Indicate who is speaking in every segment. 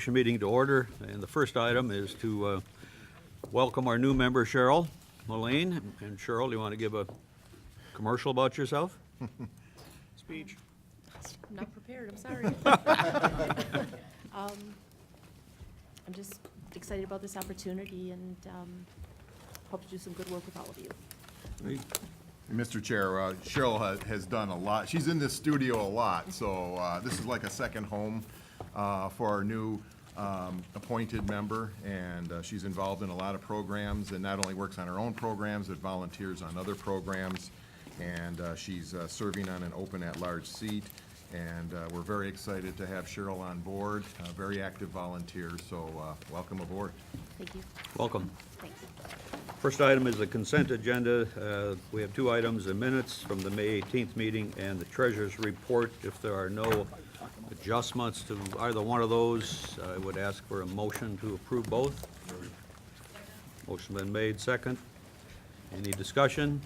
Speaker 1: Commission meeting to order, and the first item is to welcome our new member, Cheryl Mullane. And Cheryl, do you want to give a commercial about yourself?
Speaker 2: Speech.
Speaker 3: I'm not prepared, I'm sorry. I'm just excited about this opportunity and hope to do some good work with all of you.
Speaker 1: Great.
Speaker 2: Mr. Chair, Cheryl has done a lot. She's in this studio a lot, so this is like a second home for our new appointed member, and she's involved in a lot of programs, and not only works on her own programs, but volunteers on other programs, and she's serving on an open at-large seat, and we're very excited to have Cheryl on board, a very active volunteer, so welcome aboard.
Speaker 3: Thank you.
Speaker 1: Welcome.
Speaker 3: Thanks.
Speaker 1: First item is the consent agenda. We have two items, the minutes from the May 18th meeting and the treasurer's report. If there are no adjustments to either one of those, I would ask for a motion to approve both. Motion been made, second. Any discussion?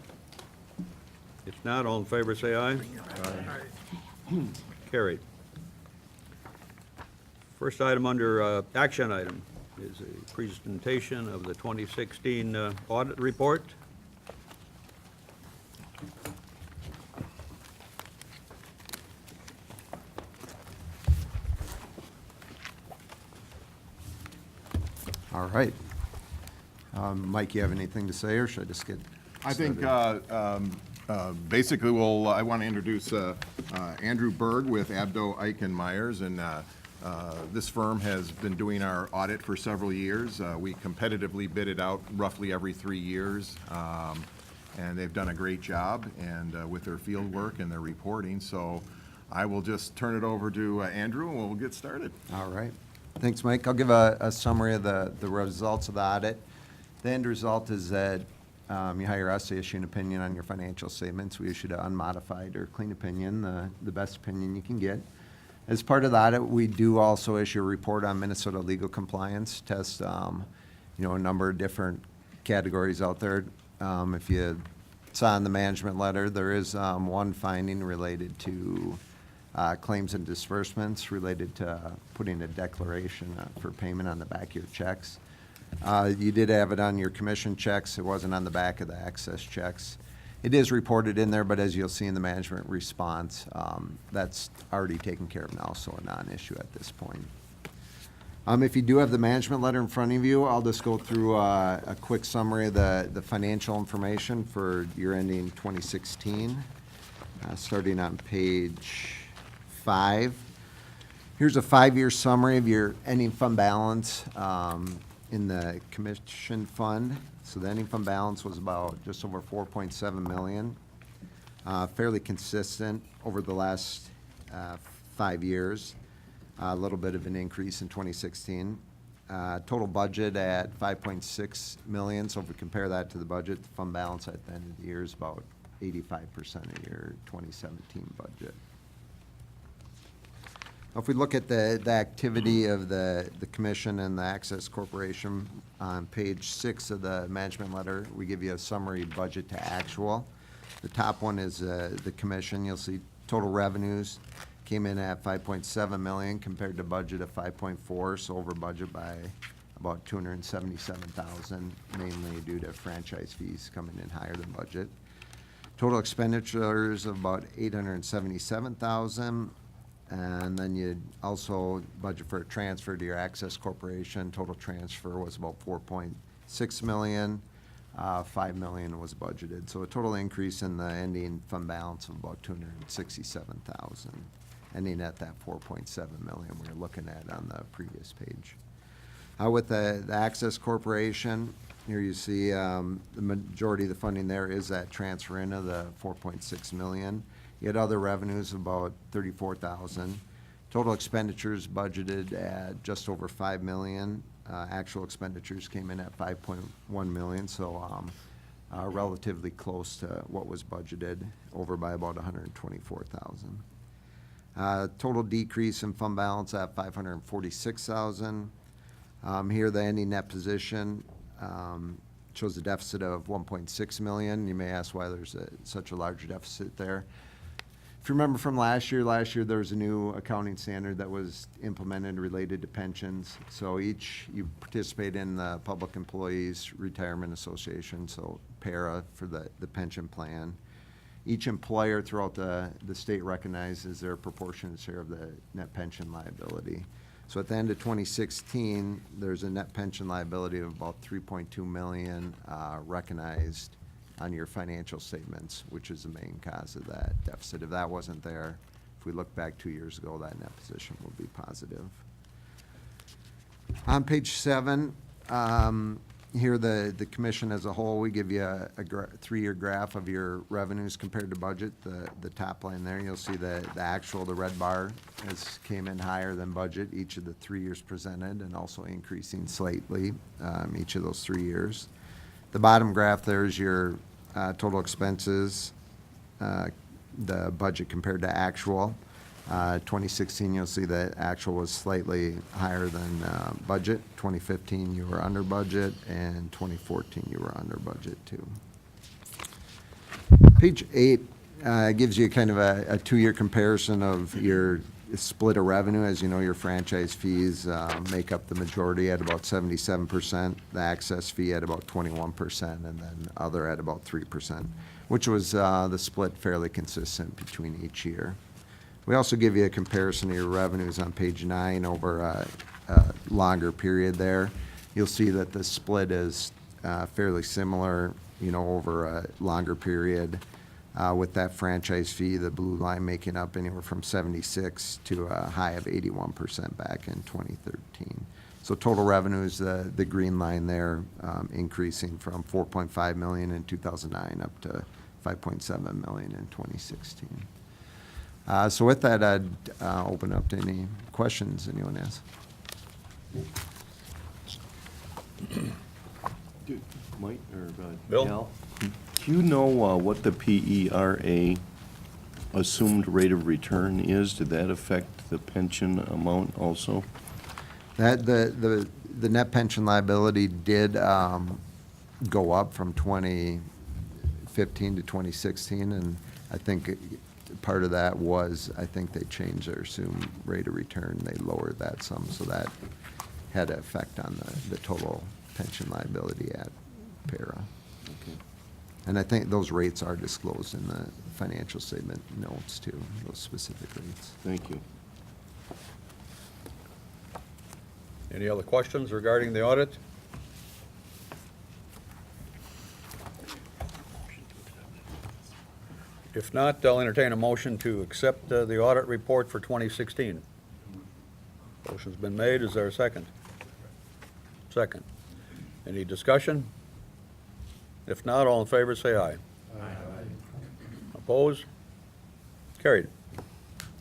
Speaker 1: If not, all in favor say aye. Aye. Carried. First item under action item is a presentation of the 2016 audit report.
Speaker 4: All right. Mike, you have anything to say, or should I just get
Speaker 2: I think
Speaker 4: started?
Speaker 2: basically I want to introduce Andrew Berg with Abdo, Ike and Myers, and this firm has been doing our audit for several years. We competitively bid it out roughly every 3 years, and they've done a great job and with their field work and their reporting. So I will just turn it over to Andrew, and we'll get started.
Speaker 4: All right. Thanks, Mike. I'll give a summary of the results of the audit. The end result is that you hire us to issue an opinion on your financial statements. We issued an unmodified or clean opinion, the best opinion you can get. As part of the audit, we do also issue a report on Minnesota legal compliance, test a number of different categories out there. If you saw in the management letter, there is one finding related to claims and disbursements related to putting a declaration for payment on the back of your checks. You did have it on your commission checks. It wasn't on the back of the access checks. It is reported in there, but as you'll see in the management response, that's already taken care of now, so a non-issue at this point. If you do have the management letter in front of you, I'll just go through a quick summary of the financial information for year ending 2016, starting on page 5. Here's a 5-year summary of your ending fund balance in the commission fund. So the ending fund balance was about just over $4.7 million, fairly consistent over the last 5 years. A little bit of an increase in 2016. Total budget at $5.6 million. So if we compare that to the budget, the fund balance at the end of the year is about 85% of your 2017 budget. If we look at the activity of the commission and the Access Corporation, on page 6 of the management letter, we give you a summary budget to actual. The top one is the commission. You'll see total revenues came in at $5.7 million compared to budget of $5.4, so over budget by about $277,000, mainly due to franchise fees coming in higher than budget. Total expenditures of about $877,000. And then you also budget for a transfer to your Access Corporation. Total transfer was about $4.6 million. $5 million was budgeted. So a total increase in the ending fund balance of about $267,000, ending at that $4.7 million we were looking at on the previous page. With the Access Corporation, here you see the majority of the funding there is that transfer in of the $4.6 million. You had other revenues of about $34,000. Total expenditures budgeted at just over $5 million. Actual expenditures came in at $5.1 million, so relatively close to what was budgeted, over by about $124,000. Total decrease in fund balance at $546,000. Here, the ending net position shows a deficit of $1.6 million. You may ask why there's such a large deficit there. If you remember from last year there was a new accounting standard that was implemented related to pensions. So you participate in the Public Employees Retirement Association, so PARA for the pension plan. Each employer throughout the state recognizes their proportionate share of the net pension liability. So at the end of 2016, there's a net pension liability of about $3.2 million recognized on your financial statements, which is the main cause of that deficit. If that wasn't there, if we look back 2 years ago, that net position will be positive. On page 7, here the commission as a whole, we give you a 3-year graph of your revenues compared to budget. The top line there, you'll see the actual, the red bar came in higher than budget each of the 3 years presented, and also increasing slightly each of those 3 years. The bottom graph there is your total expenses, the budget compared to actual. 2016, you'll see that actual was slightly higher than budget. 2015, you were under budget, and 2014, you were under budget too. Page 8 gives you kind of a 2-year comparison of your split of revenue. As you know, your franchise fees make up the majority at about 77%, the access fee at about 21%, and then other at about 3%, which was the split fairly consistent between each year. We also give you a comparison of your revenues on page 9 over a longer period there. You'll see that the split is fairly similar, over a longer period. With that franchise fee, the blue line making up anywhere from 76 to a high of 81% back in 2013. So total revenues, the green line there, increasing from $4.5 million in 2009 up to $5.7 million in 2016. So with that, I'd open up to any questions anyone has.
Speaker 5: Mike or
Speaker 1: Bill?
Speaker 5: Al, do you know what the PERA assumed rate of return is? Did that affect the pension amount also?
Speaker 4: That the net pension liability did go up from 2015 to 2016, and I think part of that was, I think they changed their assumed rate of return. They lowered that some, so that had an effect on the total pension liability at PERA.
Speaker 5: Okay.
Speaker 4: And I think those rates are disclosed in the financial statement notes too, those specific rates.
Speaker 5: Thank you.
Speaker 1: Any other questions regarding the audit? If not, I'll entertain a motion to accept the audit report for 2016. Motion's been made. Is there a second? Second. Any discussion? If not, all in favor, say aye. Aye. Opposed? Carried.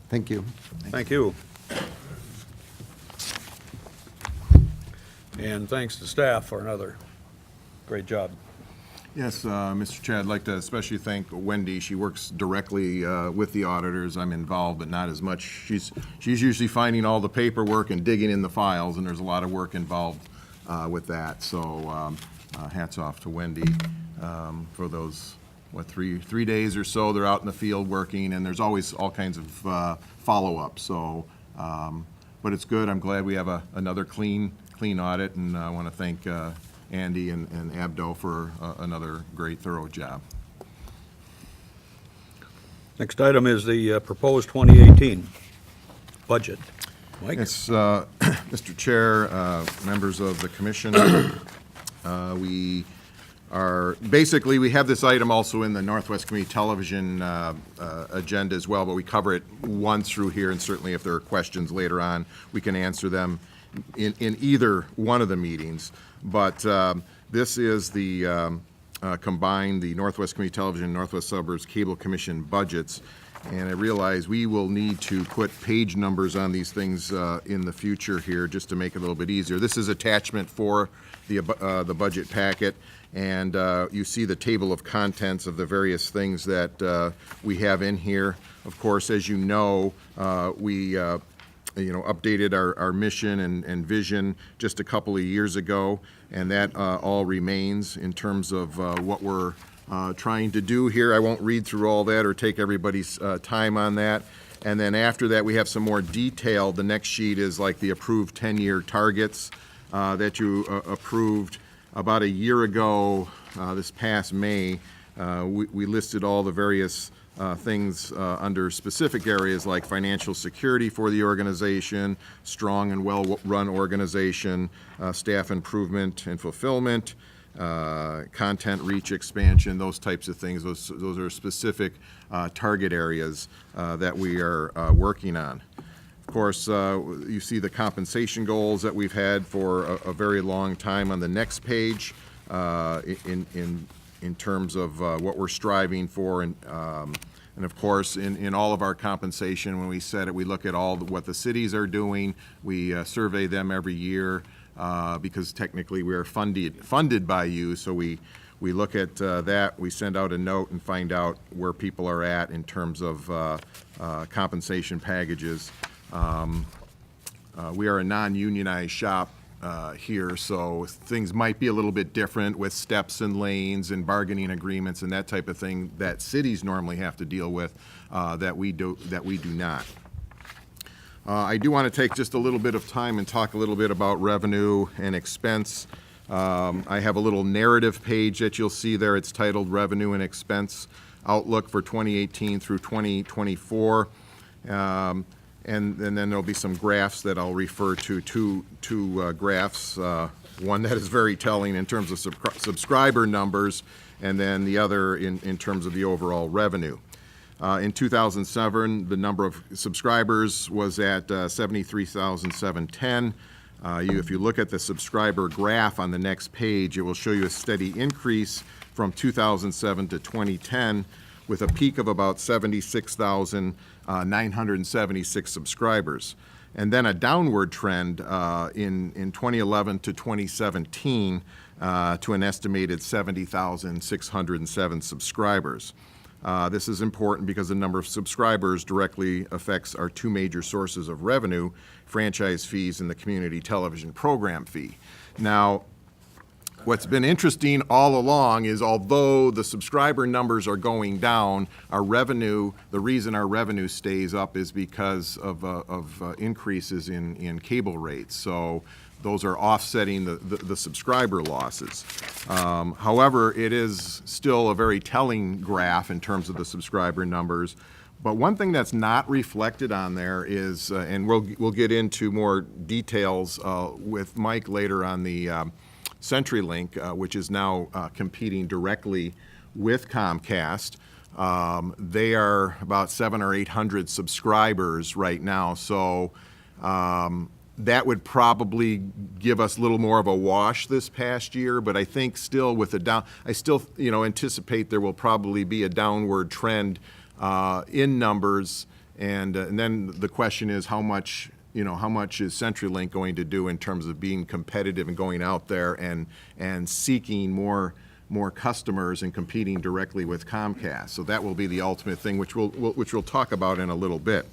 Speaker 4: Thank you.
Speaker 1: Thank you. And thanks to staff for another great job.
Speaker 2: Yes, Mr. Chair, I'd like to especially thank Wendy. She works directly with the auditors. I'm involved, but not as much. She's usually finding all the paperwork and digging in the files, and there's a lot of work involved with that. So hats off to Wendy for those, 3 days or so. They're out in the field working, and there's always all kinds of follow-up. So, but it's good. I'm glad we have another clean audit, and I want to thank Andy and Abdo for another great, thorough job.
Speaker 1: Next item is the proposed 2018 budget. Mike?
Speaker 2: Yes, Mr. Chair, members of the commission, we have this item also in the Northwest Community Television agenda as well, but we cover it once through here, and certainly if there are questions later on, we can answer them in either one of the meetings. But this is the combined the Northwest Community Television and Northwest Suburbs Cable Commission budgets. And I realize we will need to put page numbers on these things in the future here just to make it a little bit easier. This is attachment for the budget packet, and you see the table of contents of the various things that we have in here. Of course, as you know, we updated our mission and vision just a couple of years ago, and that all remains in terms of what we're trying to do here. I won't read through all that or take everybody's time on that. And then after that, we have some more detail. The next sheet is like the approved 10-year targets that you approved about a year ago, this past May. We listed all the various things under specific areas like financial security for the organization, strong and well-run organization, staff improvement and fulfillment, content reach expansion, those types of things. Those are specific target areas that we are working on. Of course, you see the compensation goals that we've had for a very long time on the next page in terms of what we're striving for. And of course, in all of our compensation, when we set it, we look at what the cities are doing. We survey them every year because technically we are funded by you. So we look at that. We send out a note and find out where people are at in terms of compensation packages. We are a non-unionized shop here, so things might be a little bit different with steps and lanes and bargaining agreements and that type of thing that cities normally have to deal with that we do not. I do want to take just a little bit of time and talk a little bit about revenue and expense. I have a little narrative page that you'll see there. It's titled Revenue and Expense Outlook for 2018 through 2024. And then there'll be some graphs that I'll refer to, two graphs, one that is very telling in terms of subscriber numbers, and then the other in terms of the overall revenue. In 2007, the number of subscribers was at 73,710. If you look at the subscriber graph on the next page, it will show you a steady increase from 2007 to 2010 with a peak of about 76,976 subscribers. And then a downward trend in 2011 to 2017 to an estimated 70,607 subscribers. This is important because the number of subscribers directly affects our two major sources of revenue, franchise fees and the community television program fee. Now, what's been interesting all along is although the subscriber numbers are going down, our revenue, the reason our revenue stays up is because of increases in cable rates. So those are offsetting the subscriber losses. However, it is still a very telling graph in terms of the subscriber numbers. But one thing that's not reflected on there is, and we'll get into more details with Mike later on the CenturyLink, which is now competing directly with Comcast. They are about 700 or 800 subscribers right now, so that would probably give us a little more of a wash this past year, but I think still with I still anticipate there will probably be a downward trend in numbers, and then the question is how much is CenturyLink going to do in terms of being competitive and going out there and seeking more customers and competing directly with Comcast. So that will be the ultimate thing, which we'll talk about in a little bit.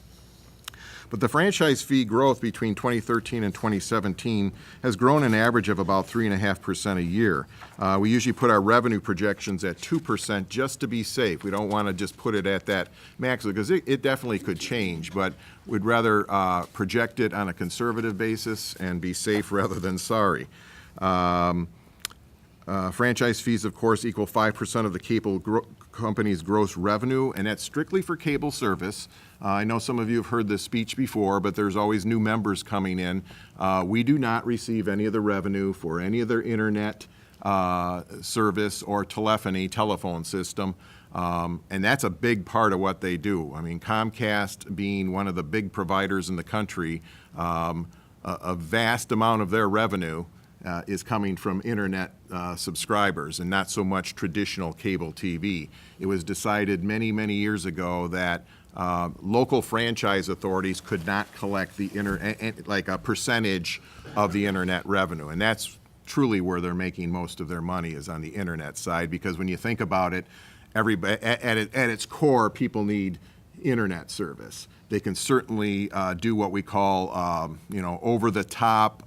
Speaker 2: But the franchise fee growth between 2013 and 2017 has grown an average of about 3.5% a year. We usually put our revenue projections at 2% just to be safe. We don't want to just put it at that max because it definitely could change, but we'd rather project it on a conservative basis and be safe rather than sorry. Franchise fees, of course, equal 5% of the cable company's gross revenue, and that's strictly for cable service. I know some of you have heard this speech before, but there's always new members coming in. We do not receive any of the revenue for any of their internet service or telephone system, and that's a big part of what they do. I mean, Comcast being one of the big providers in the country, a vast amount of their revenue is coming from internet subscribers and not so much traditional cable TV. It was decided many, many years ago that local franchise authorities could not collect like a percentage of the internet revenue, and that's truly where they're making most of their money is on the internet side, because when you think about it, at its core, people need internet service. They can certainly do what we call over-the-top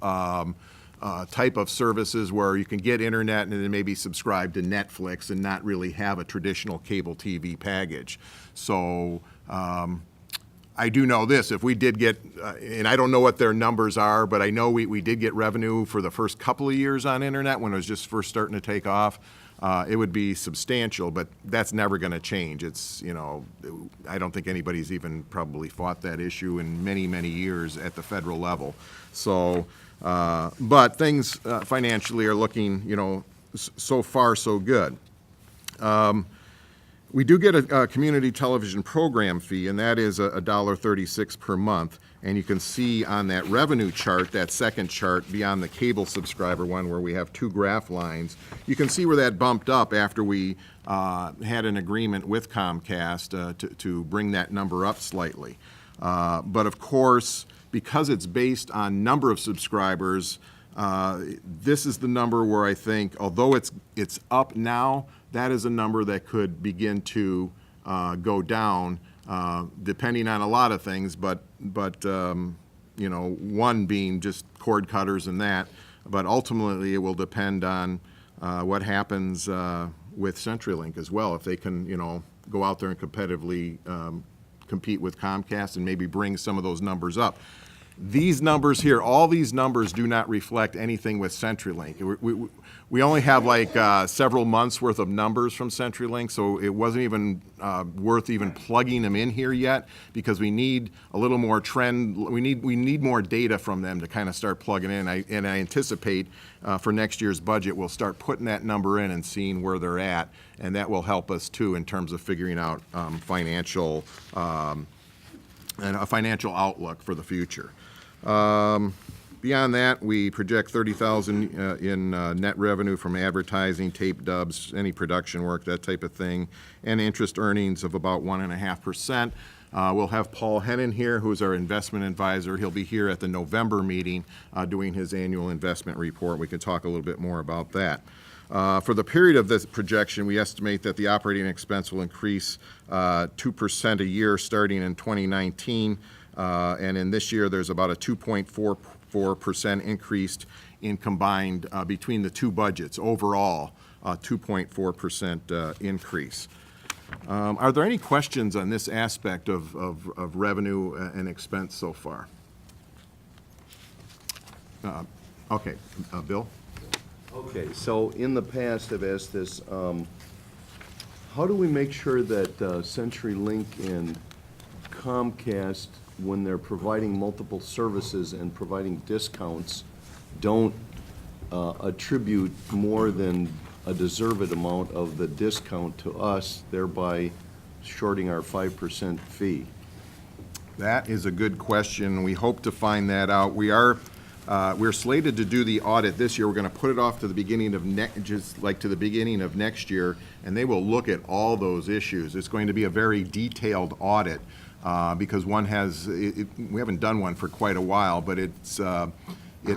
Speaker 2: type of services where you can get internet and then maybe subscribe to Netflix and not really have a traditional cable TV package. So I do know this, if we did get, and I don't know what their numbers are, but I know we did get revenue for the first couple of years on internet when it was just first starting to take off. It would be substantial, but that's never going to change. It's, you know, I don't think anybody's even probably fought that issue in many, many years at the federal level. So, but things financially are looking, you know, so far so good. We do get a community television program fee, and that is $1.36 per month. And you can see on that revenue chart, that second chart beyond the cable subscriber one where we have two graph lines, you can see where that bumped up after we had an agreement with Comcast to bring that number up slightly. But of course, because it's based on number of subscribers, this is the number where I think, although it's up now, that is a number that could begin to go down, depending on a lot of things, but you know, one being just cord cutters and that, but ultimately it will depend on what happens with CenturyLink as well. If they can, you know, go out there and competitively compete with Comcast and maybe bring some of those numbers up. These numbers here, all these numbers do not reflect anything with CenturyLink. We only have like several months worth of numbers from CenturyLink, so it wasn't even worth even plugging them in here yet because we need a little more trend. We need more data from them to kind of start plugging in. And I anticipate for next year's budget we'll start putting that number in and seeing where they're at, and that will help us too in terms of figuring out financial and a financial outlook for the future. Beyond that, we project $30,000 in net revenue from advertising, tape dubs, any production work, that type of thing, and interest earnings of about 1.5%. We'll have Paul Hennon here, who's our investment advisor. He'll be here at the November meeting doing his annual investment report. We can talk a little bit more about that. For the period of this projection, we estimate that the operating expense will increase 2% a year starting in 2019. And in this year, there's about a 2.44% increase in combined between the two budgets. Overall, 2.4% increase. Are there any questions on this aspect of revenue and expense so far? Okay, Bill?
Speaker 5: Okay, so in the past, I've asked this, how do we make sure that CenturyLink and Comcast, when they're providing multiple services and providing discounts, don't attribute more than a deserved amount of the discount to us, thereby shorting our 5% fee?
Speaker 2: That is a good question. We hope to find that out. We're slated to do the audit this year. We're going to put it off to the beginning of next year, and they will look at all those issues. It's going to be a very detailed audit because one has, we haven't done one for quite a while, but it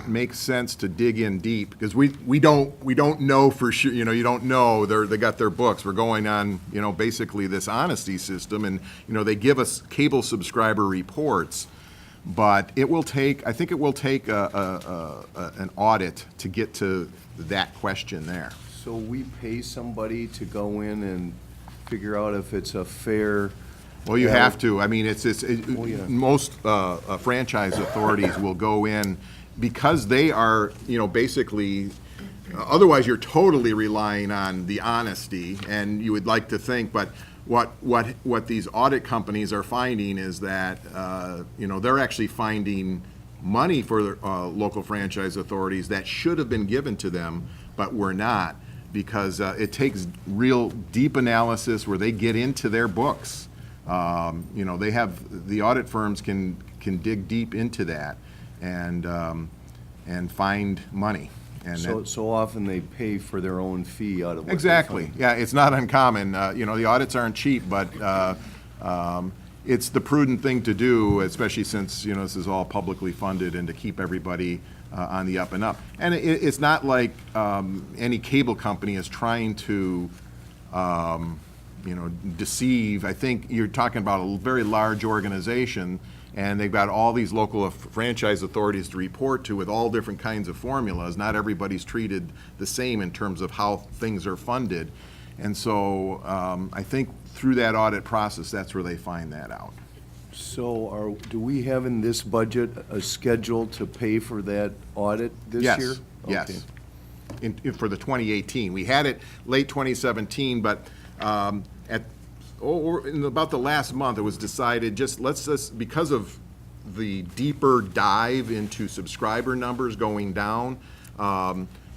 Speaker 2: makes sense to dig in deep because we don't know for sure. You know, you don't know. They got their books. We're going on, you know, basically this honesty system, and you know they give us cable subscriber reports. But it will take, I think it will take an audit to get to that question there.
Speaker 5: So we pay somebody to go in and figure out if it's a fair...
Speaker 2: Well, you have to. I mean,
Speaker 5: yeah.
Speaker 2: Most franchise authorities will go in because they are, you know, basically, otherwise you're totally relying on the honesty, and you would like to think, but what these audit companies are finding is that, you know, they're actually finding money for local franchise authorities that should have been given to them, but were not, because it takes real deep analysis where they get into their books. You know, the audit firms can dig deep into that and find money. And
Speaker 5: so often they pay for their own fee out of what they
Speaker 2: exactly.
Speaker 5: find.
Speaker 2: Yeah, it's not uncommon. You know, the audits aren't cheap, but it's the prudent thing to do, especially since, you know, this is all publicly funded, and to keep everybody on the up and up. And it's not like any cable company is trying to deceive. I think you're talking about a very large organization, and they've got all these local franchise authorities to report to with all different kinds of formulas. Not everybody's treated the same in terms of how things are funded. And so I think through that audit process, that's where they find that out.
Speaker 5: So do we have in this budget a schedule to pay for that audit this year?
Speaker 2: Yes,
Speaker 5: Okay.
Speaker 2: yes. For the 2018. We had it late 2017, but in about the last month, it was decided, because of the deeper dive into subscriber numbers going down,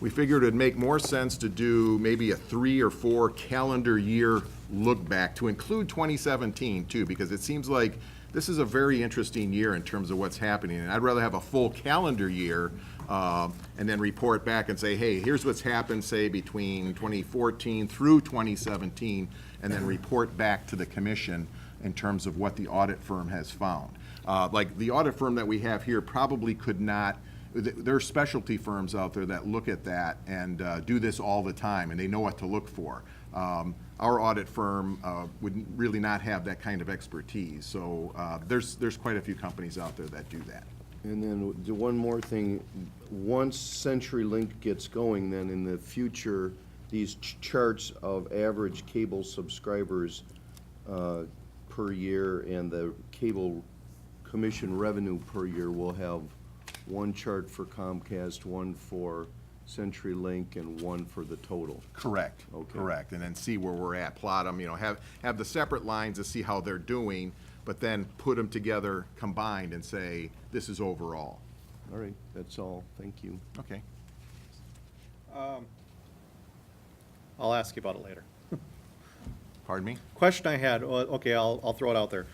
Speaker 2: we figured it'd make more sense to do maybe a 3 or 4 calendar year look back to include 2017 too, because it seems like this is a very interesting year in terms of what's happening. And I'd rather have a full calendar year and then report back and say, hey, here's what's happened, say, between 2014 through 2017, and then report back to the commission in terms of what the audit firm has found. Like the audit firm that we have here probably could not. There are specialty firms out there that look at that and do this all the time, and they know what to look for. Our audit firm would really not have that kind of expertise. So there's quite a few companies out there that do that.
Speaker 5: And then one more thing, once CenturyLink gets going, then in the future, these charts of average cable subscribers per year and the cable commission revenue per year will have one chart for Comcast, one for CenturyLink, and one for the total.
Speaker 2: Correct.
Speaker 5: Okay.
Speaker 2: Correct. And then see where we're at, plot them, have the separate lines to see how they're doing, but then put them together combined and say, this is overall.
Speaker 5: All right, that's all. Thank you.
Speaker 2: Okay.
Speaker 6: I'll ask you about it later.
Speaker 2: Pardon me?
Speaker 6: Question I had, okay, I'll throw it out there.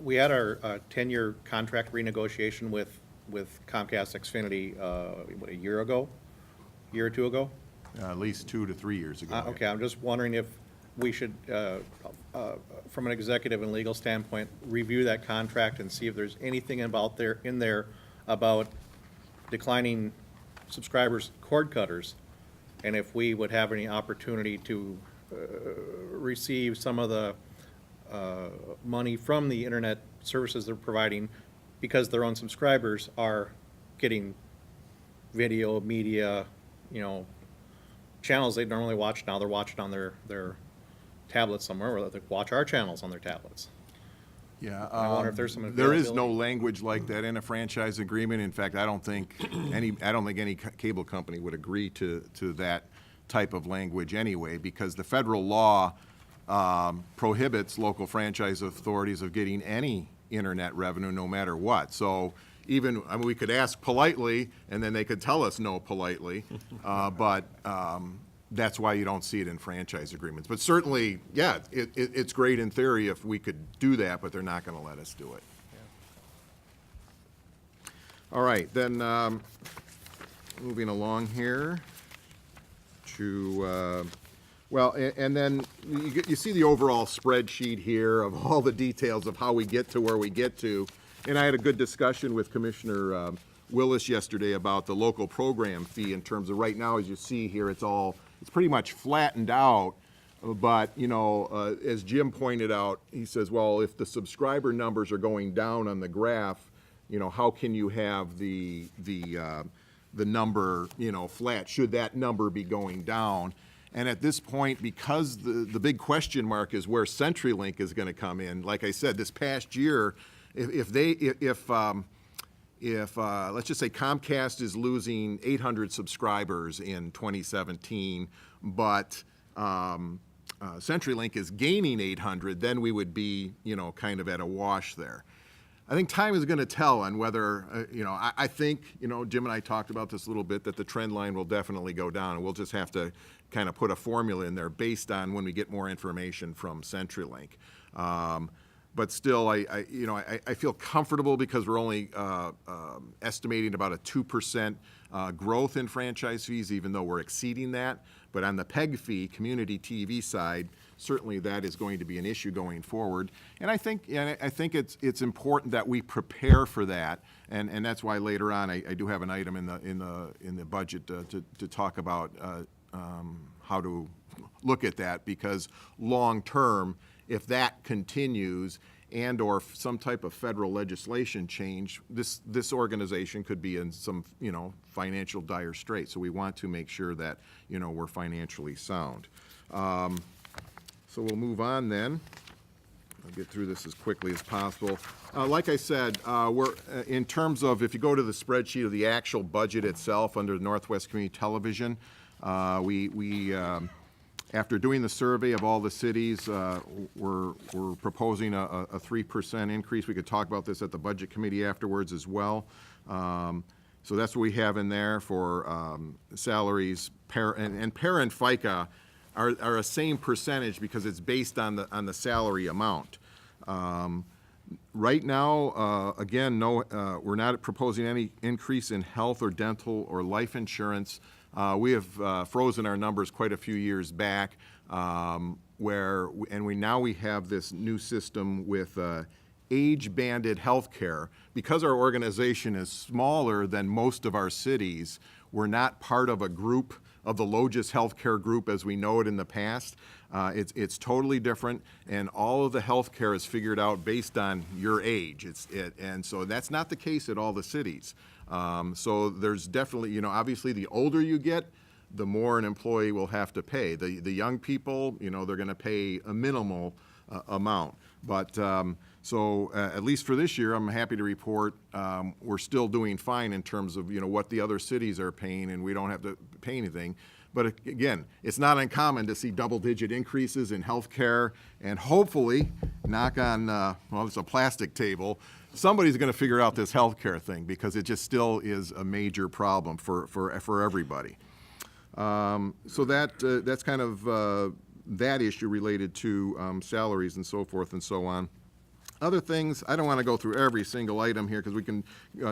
Speaker 6: We had our 10-year contract renegotiation with Comcast Xfinity, a year or two ago?
Speaker 2: At least 2 to 3 years ago.
Speaker 6: Okay, I'm just wondering if we should, from an executive and legal standpoint, review that contract and see if there's anything in there about declining subscribers, cord cutters, and if we would have any opportunity to receive some of the money from the internet services they're providing, because their own subscribers are getting video, media, channels they normally watch. Now they're watching on their tablets somewhere, or they watch our channels on their tablets.
Speaker 2: Yeah.
Speaker 6: I wonder if there's some
Speaker 2: There is no
Speaker 6: availability.
Speaker 2: language like that in a franchise agreement. In fact, I don't think any cable company would agree to that type of language anyway, because the federal law prohibits local franchise authorities of getting any internet revenue, no matter what. So even, we could ask politely, and then they could tell us no politely, but that's why you don't see it in franchise agreements. But certainly, yeah, it's great in theory if we could do that, but they're not going to let us do it. All right, then moving along here to, and then you see the overall spreadsheet here of all the details of how we get to where we get to. And I had a good discussion with Commissioner Willis yesterday about the local program fee in terms of right now, as you see here, it's pretty much flattened out. But, as Jim pointed out, he says, well, if the subscriber numbers are going down on the graph, how can you have the number, flat? Should that number be going down? And at this point, because the big question mark is where CenturyLink is going to come in, like I said, this past year, if let's just say Comcast is losing 800 subscribers in 2017, but CenturyLink is gaining 800, then we would be, kind of at a wash there. I think time is going to tell on whether, I think, Jim and I talked about this a little bit, that the trend line will definitely go down, and we'll just have to kind of put a formula in there based on when we get more information from CenturyLink. But still, I feel comfortable because we're only estimating about a 2% growth in franchise fees, even though we're exceeding that. But on the PEG fee, community TV side, certainly that is going to be an issue going forward. And I think it's important that we prepare for that, and that's why later on I do have an item in the budget to talk about how to look at that, because long-term, if that continues and/or some type of federal legislation change, this organization could be in some, financial dire straits. So we want to make sure that, we're financially sound. So we'll move on then. I'll get through this as quickly as possible. Like I said, we're, in terms of, if you go to the spreadsheet of the actual budget itself under Northwest Community Television, we after doing the survey of all the cities, we're proposing a 3% increase. We could talk about this at the Budget Committee afterwards as well. So that's what we have in there for salaries. And para and FICA are a same percentage because it's based on the salary amount. Right now, again, we're not proposing any increase in health or dental or life insurance. We have frozen our numbers quite a few years back, now we have this new system with age-banded health care. Because our organization is smaller than most of our cities, we're not part of a group of the Logis Healthcare Group as we know it in the past. It's totally different, and all of the healthcare is figured out based on your age. And so that's not the case at all the cities. So there's definitely, obviously the older you get, the more an employee will have to pay. The young people, they're going to pay a minimal amount. But so at least for this year, I'm happy to report we're still doing fine in terms of what the other cities are paying, and we don't have to pay anything. But again, it's not uncommon to see double-digit increases in health care, and hopefully, knock on, well, it's a plastic table, somebody's going to figure out this health care thing, because it just still is a major problem for everybody. So that's kind of that issue related to salaries and so forth and so on. Other things, I don't want to go through every single item here because we can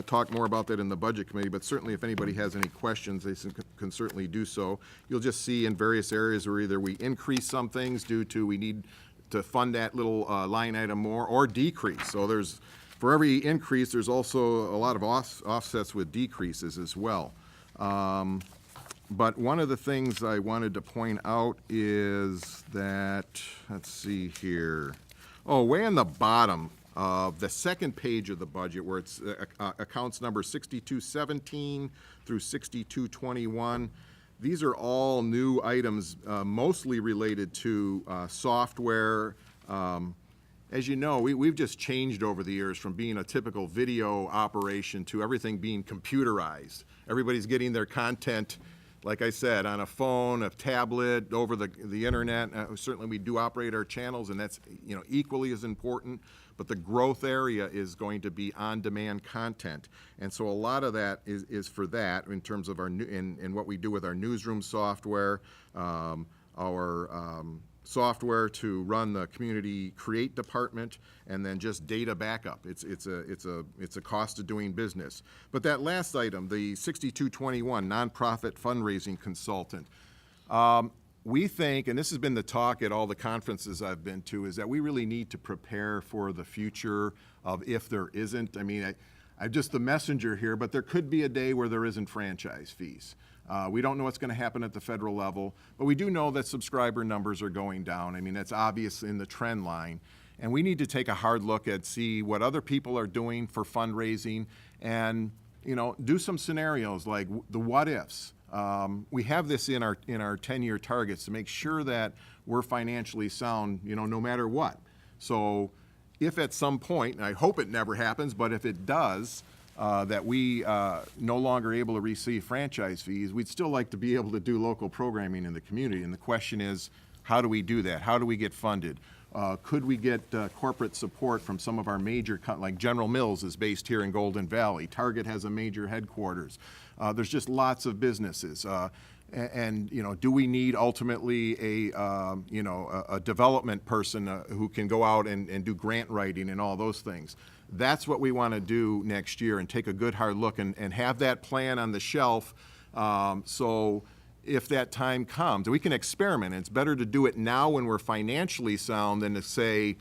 Speaker 2: talk more about that in the Budget Committee, but certainly if anybody has any questions, they can certainly do so. You'll just see in various areas where either we increase some things due to we need to fund that little line item more, or decrease. So there's, for every increase, there's also a lot of offsets with decreases as well. But one of the things I wanted to point out is that, let's see here. Oh, way on the bottom of the second page of the budget, where it's accounts number 6217 through 6221. These are all new items, mostly related to software. As you know, we've just changed over the years from being a typical video operation to everything being computerized. Everybody's getting their content, like I said, on a phone, a tablet, over the internet. Certainly we do operate our channels, and that's equally as important, but the growth area is going to be on-demand content. And so a lot of that is for that in terms of our in what we do with our newsroom software, our software to run the community create department, and then just data backup. It's a cost of doing business. But that last item, the 6221 nonprofit fundraising consultant, we think, and this has been the talk at all the conferences I've been to, is that we really need to prepare for the future of if there isn't. I mean, I'm just the messenger here, but there could be a day where there isn't franchise fees. We don't know what's going to happen at the federal level, but we do know that subscriber numbers are going down. I mean, that's obvious in the trend line. And we need to take a hard look at see what other people are doing for fundraising and, do some scenarios like the what ifs. We have this in our 10-year targets to make sure that we're financially sound, no matter what. So if at some point, and I hope it never happens, but if it does, that we no longer able to receive franchise fees, we'd still like to be able to do local programming in the community. And the question is, how do we do that? How do we get funded? Could we get corporate support from some of our major, like General Mills is based here in Golden Valley. Target has a major headquarters. There's just lots of businesses. And do we need ultimately a development person who can go out and do grant writing and all those things? That's what we want to do next year, and take a good hard look and have that plan on the shelf. So if that time comes, we can experiment. It's better to do it now when we're financially sound than to say,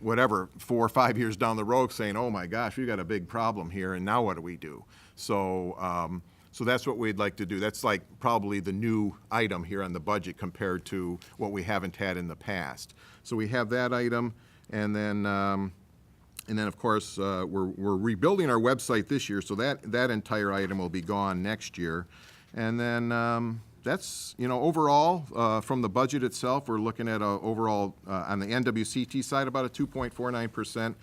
Speaker 2: whatever, 4 or 5 years down the road saying, oh my gosh, we've got a big problem here, and now what do we do? So So that's what we'd like to do. That's like probably the new item here on the budget compared to what we haven't had in the past. So we have that item, and then of course, we're rebuilding our website this year, so that entire item will be gone next year. And then that's, overall, from the budget itself, we're looking at a overall, on the NWCT side, about a 2.49%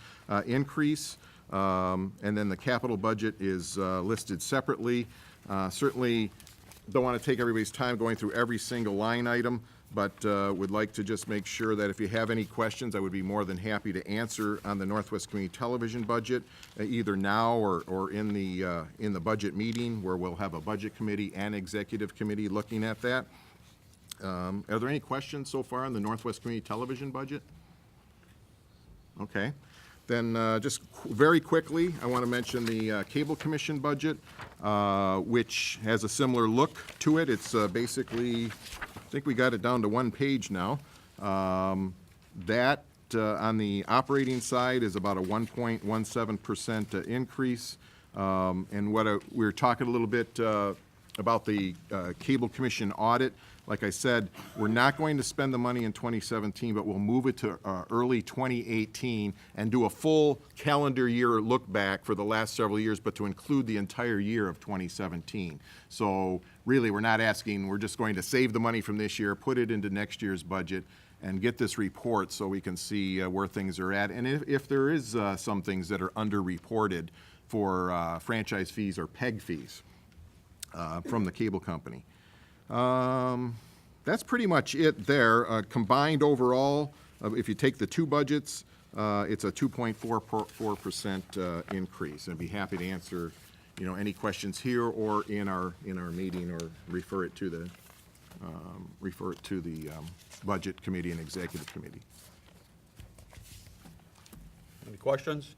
Speaker 2: increase. And then the capital budget is listed separately. Certainly don't want to take everybody's time going through every single line item, but would like to just make sure that if you have any questions, I would be more than happy to answer on the Northwest Community Television budget, either now or in the budget meeting, where we'll have a budget committee and executive committee looking at that. Are there any questions so far on the Northwest Community Television budget? Okay. Then just very quickly, I want to mention the Cable Commission budget, which has a similar look to it. It's basically, I think we got it down to one page now. That on the operating side is about a 1.17% increase. And what we were talking a little bit about the Cable Commission audit. Like I said, we're not going to spend the money in 2017, but we'll move it to early 2018 and do a full calendar year look back for the last several years, but to include the entire year of 2017. So really, we're not asking, we're just going to save the money from this year, put it into next year's budget, and get this report so we can see where things are at. And if there is some things that are underreported for franchise fees or PEG fees from the cable company. That's pretty much it there. Combined overall, if you take the two budgets, it's a 2.44% increase. I'd be happy to answer, any questions here or in our meeting, or refer it to the budget committee and executive committee.
Speaker 1: Any questions?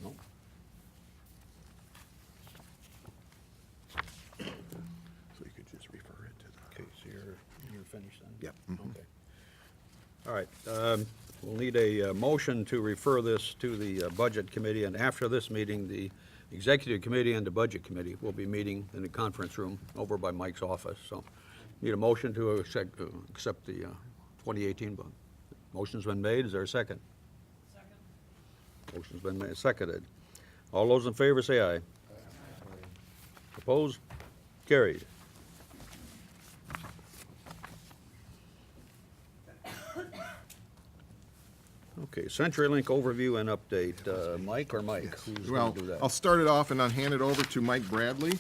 Speaker 1: No?
Speaker 2: So you could just refer it to the.
Speaker 1: Okay, so you're finished then?
Speaker 2: Yep.
Speaker 1: Okay. All right, we'll need a motion to refer this to the Budget Committee, and after this meeting, the Executive Committee and the Budget Committee will be meeting in the conference room over by Mike's office. So need a motion to accept the 2018 budget. Motion's been made. Is there a second? Second. Motion's been made, seconded. All those in favor say aye. Aye. Opposed? Carried. Okay, CenturyLink overview and update. Mike or Mike? Who's
Speaker 2: Well,
Speaker 1: going to do that?
Speaker 2: I'll start it off and I'll hand it over to Mike Bradley.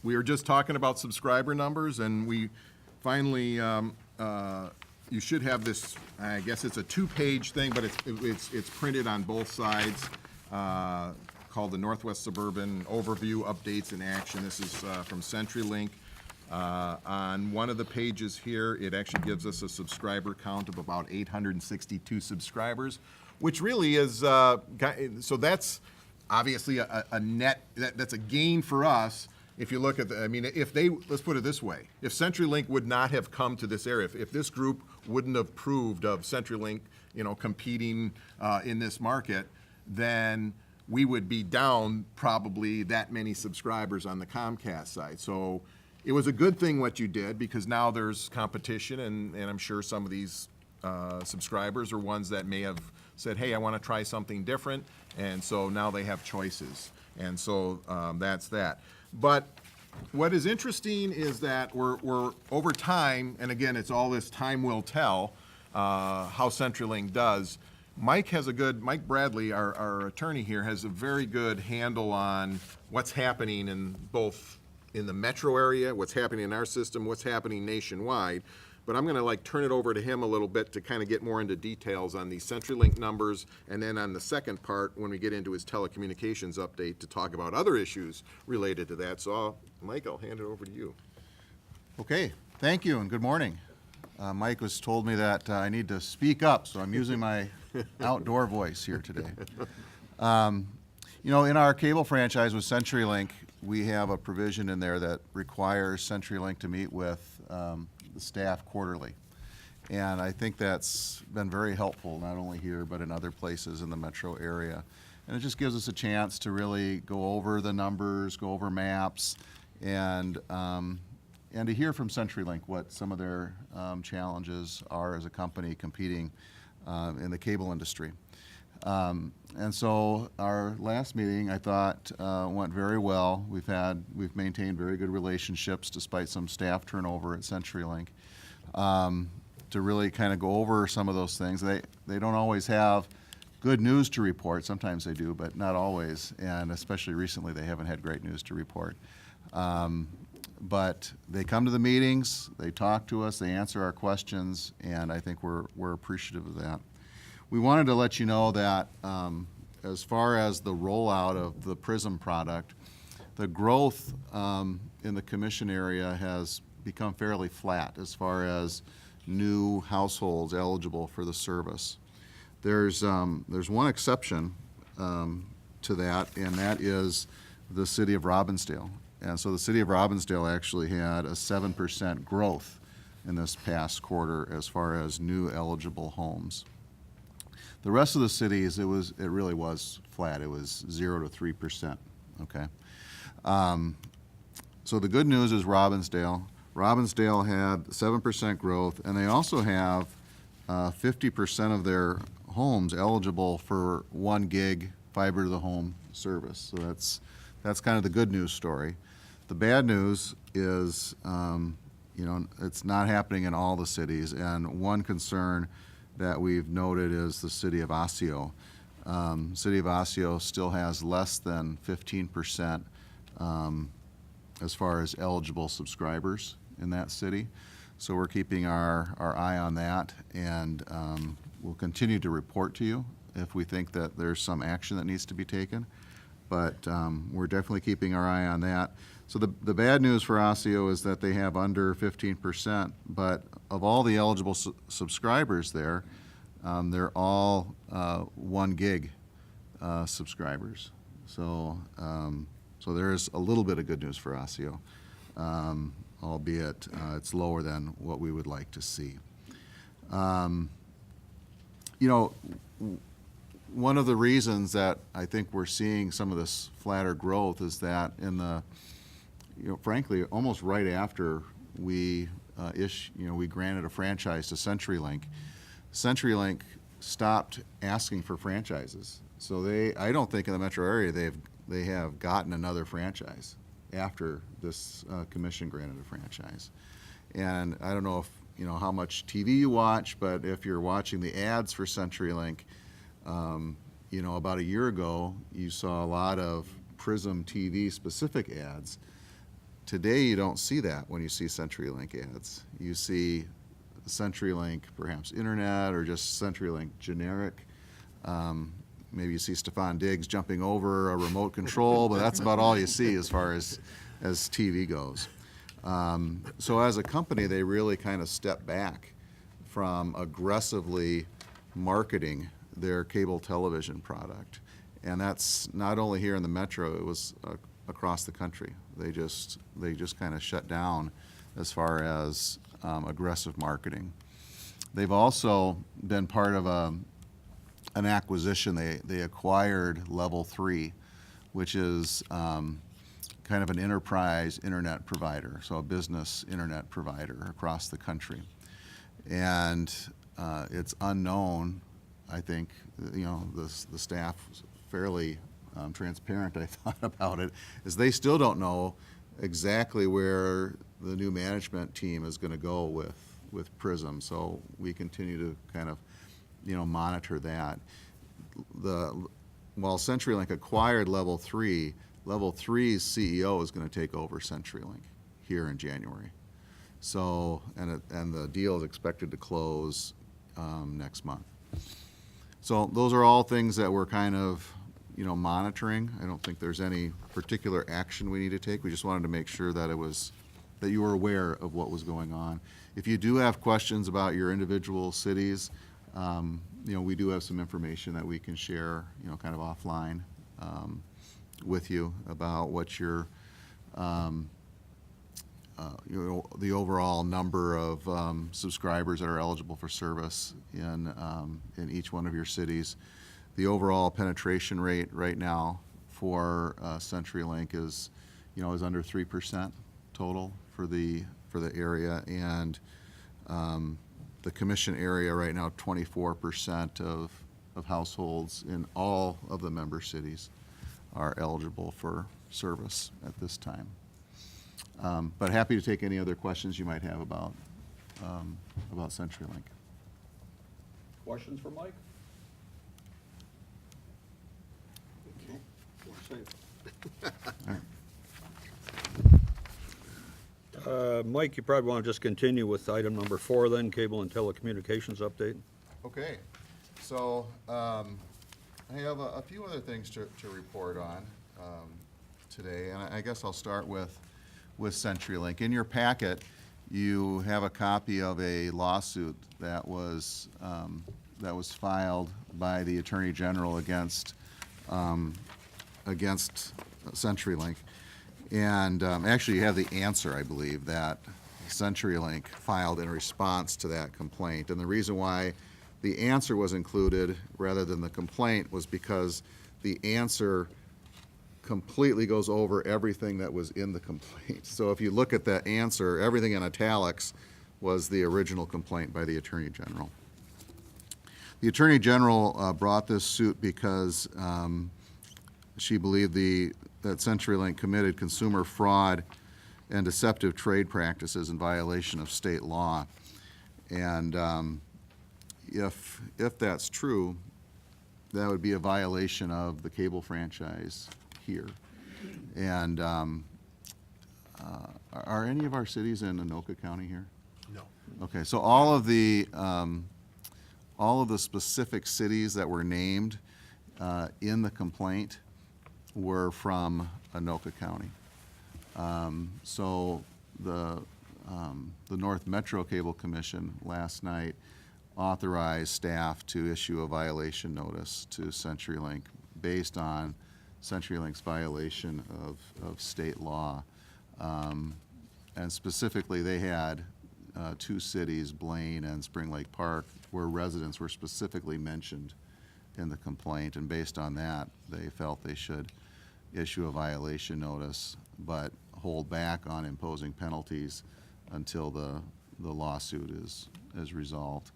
Speaker 2: We were just talking about subscriber numbers, and we finally, you should have this, I guess it's a two-page thing, but it's printed on both sides, called the Northwest Suburban Overview Updates in Action. This is from CenturyLink. On one of the pages here, it actually gives us a subscriber count of about 862 subscribers, which really is, so that's obviously a net, that's a gain for us. If you look at let's put it this way, if CenturyLink would not have come to this area, if this group wouldn't have proved of CenturyLink, competing in this market, then we would be down probably that many subscribers on the Comcast side. So it was a good thing what you did, because now there's competition, and I'm sure some of these subscribers are ones that may have said, hey, I want to try something different, and so now they have choices. And so that's that. But what is interesting is that we're over time, and again, it's all this time will tell how CenturyLink does. Mike Bradley, our attorney here, has a very good handle on what's happening in both in the metro area, what's happening in our system, what's happening nationwide. But I'm going to turn it over to him a little bit to kind of get more into details on these CenturyLink numbers, and then on the second part, when we get into his telecommunications update, to talk about other issues related to that. So, Mike, I'll hand it over to you.
Speaker 7: Okay, thank you and good morning. Mike has told me that I need to speak up, so I'm using my outdoor voice here today. In our cable franchise with CenturyLink, we have a provision in there that requires CenturyLink to meet with the staff quarterly. And I think that's been very helpful, not only here, but in other places in the metro area. And it just gives us a chance to really go over the numbers, go over maps, and to hear from CenturyLink what some of their challenges are as a company competing in the cable industry. And so our last meeting, I thought, went very well. We've maintained very good relationships despite some staff turnover at CenturyLink, to really kind of go over some of those things. They don't always have good news to report. Sometimes they do, but not always. And especially recently, they haven't had great news to report. But they come to the meetings, they talk to us, they answer our questions, and I think we're appreciative of that. We wanted to let you know that as far as the rollout of the Prism product, the growth in the commission area has become fairly flat as far as new households eligible for the service. There's one exception to that, and that is the city of Robbinsdale. And so the city of Robbinsdale actually had a 7% growth in this past quarter as far as new eligible homes. The rest of the cities, it really was flat. It was 0 to 3%, okay? So the good news is Robbinsdale. Robbinsdale had 7% growth, and they also have 50% of their homes eligible for 1 gig fiber to the home service. So that's kind of the good news story. The bad news is, it's not happening in all the cities, and one concern that we've noted is the city of Osseo. City of Osseo still has less than 15% as far as eligible subscribers in that city. So we're keeping our eye on that, and we'll continue to report to you if we think that there's some action that needs to be taken. But we're definitely keeping our eye on that. So the bad news for Osseo is that they have under 15%, but of all the eligible subscribers there, they're all 1 gig subscribers. So there is a little bit of good news for Osseo, albeit it's lower than what we would like to see. One of the reasons that I think we're seeing some of this flatter growth is that frankly, almost right after we we granted a franchise to CenturyLink, CenturyLink stopped asking for franchises. So I don't think in the metro area they have gotten another franchise after this commission granted a franchise. And I don't know if how much TV you watch, but if you're watching the ads for CenturyLink, about a year ago you saw a lot of Prism TV specific ads. Today you don't see that when you see CenturyLink ads. You see CenturyLink, perhaps internet, or just CenturyLink generic. Maybe you see Stefan Diggs jumping over a remote control, but that's about all you see as far as TV goes. So as a company, they really kind of step back from aggressively marketing their cable television product. And that's not only here in the metro, it was across the country. They just kind of shut down as far as aggressive marketing. They've also been part of an acquisition. They acquired Level 3, which is kind of an enterprise internet provider, so a business internet provider across the country. And it's unknown, I think, the staff was fairly transparent, I thought, about it, is they still don't know exactly where the new management team is going to go with Prism. So we continue to kind of, monitor that. While CenturyLink acquired Level 3, Level 3's CEO is going to take over CenturyLink here in January. So, and the deal is expected to close next month. So those are all things that we're kind of, monitoring. I don't think there's any particular action we need to take. We just wanted to make sure that that you were aware of what was going on. If you do have questions about your individual cities, we do have some information that we can share, kind of offline with you about what your, the overall number of subscribers that are eligible for service in each one of your cities. The overall penetration rate right now for CenturyLink is, is under 3% total for the area, and the commission area right now, 24% of households in all of the member cities are eligible for service at this time. But happy to take any other questions you might have about CenturyLink.
Speaker 1: Questions for Mike? Mike, you probably want to just continue with item number 4 then, cable and telecommunications update.
Speaker 7: Okay, so I have a few other things to report on today, and I guess I'll start with CenturyLink. In your packet, you have a copy of a lawsuit that was filed by the Attorney General against CenturyLink. And actually, you have the answer, I believe, that CenturyLink filed in response to that complaint. And the reason why the answer was included rather than the complaint was because the answer completely goes over everything that was in the complaint. So if you look at that answer, everything in italics was the original complaint by the Attorney General. The Attorney General brought this suit because she believed that CenturyLink committed consumer fraud and deceptive trade practices in violation of state law. And if that's true, that would be a violation of the cable franchise here. And are any of our cities in Anoka County here?
Speaker 2: No.
Speaker 7: Okay, so all of the specific cities that were named in the complaint were from Anoka County. So the North Metro Cable Commission last night authorized staff to issue a violation notice to CenturyLink based on CenturyLink's violation of state law. And specifically, they had 2 cities, Blaine and Spring Lake Park, where residents were specifically mentioned in the complaint, and based on that, they felt they should issue a violation notice, but hold back on imposing penalties until the lawsuit is resolved.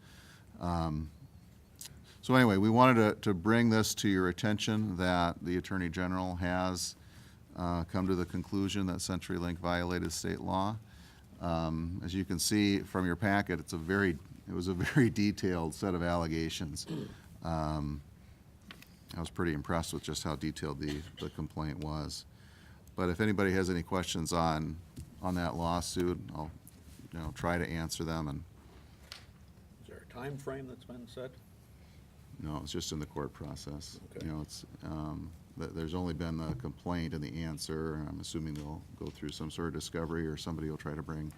Speaker 7: So anyway, we wanted to bring this to your attention, that the Attorney General has come to the conclusion that CenturyLink violated state law. As you can see from your packet, it was a very detailed set of allegations. I was pretty impressed with just how detailed the complaint was. But if anybody has any questions on that lawsuit, I'll try to answer them. And
Speaker 1: Is there a time frame that's been set?
Speaker 7: no, it's just in the court process.
Speaker 1: Okay.
Speaker 7: It's there's only been the complaint and the answer, and I'm assuming they'll go through some sort of discovery, or somebody will try to bring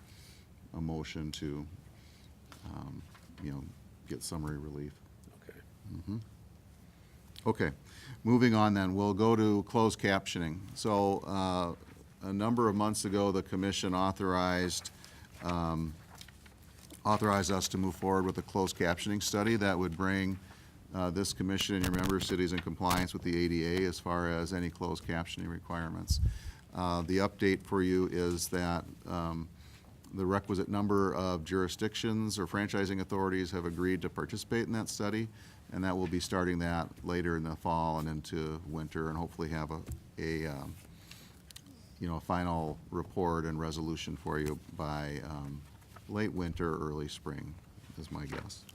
Speaker 7: a motion to get summary relief.
Speaker 1: Okay.
Speaker 7: Okay, moving on then, we'll go to closed captioning. So a number of months ago, the commission authorized us to move forward with a closed captioning study that would bring this commission and your member cities in compliance with the ADA as far as any closed captioning requirements. The update for you is that the requisite number of jurisdictions or franchising authorities have agreed to participate in that study, and that will be starting that later in the fall and into winter, and hopefully have a final report and resolution for you by late winter, early spring, is my guess.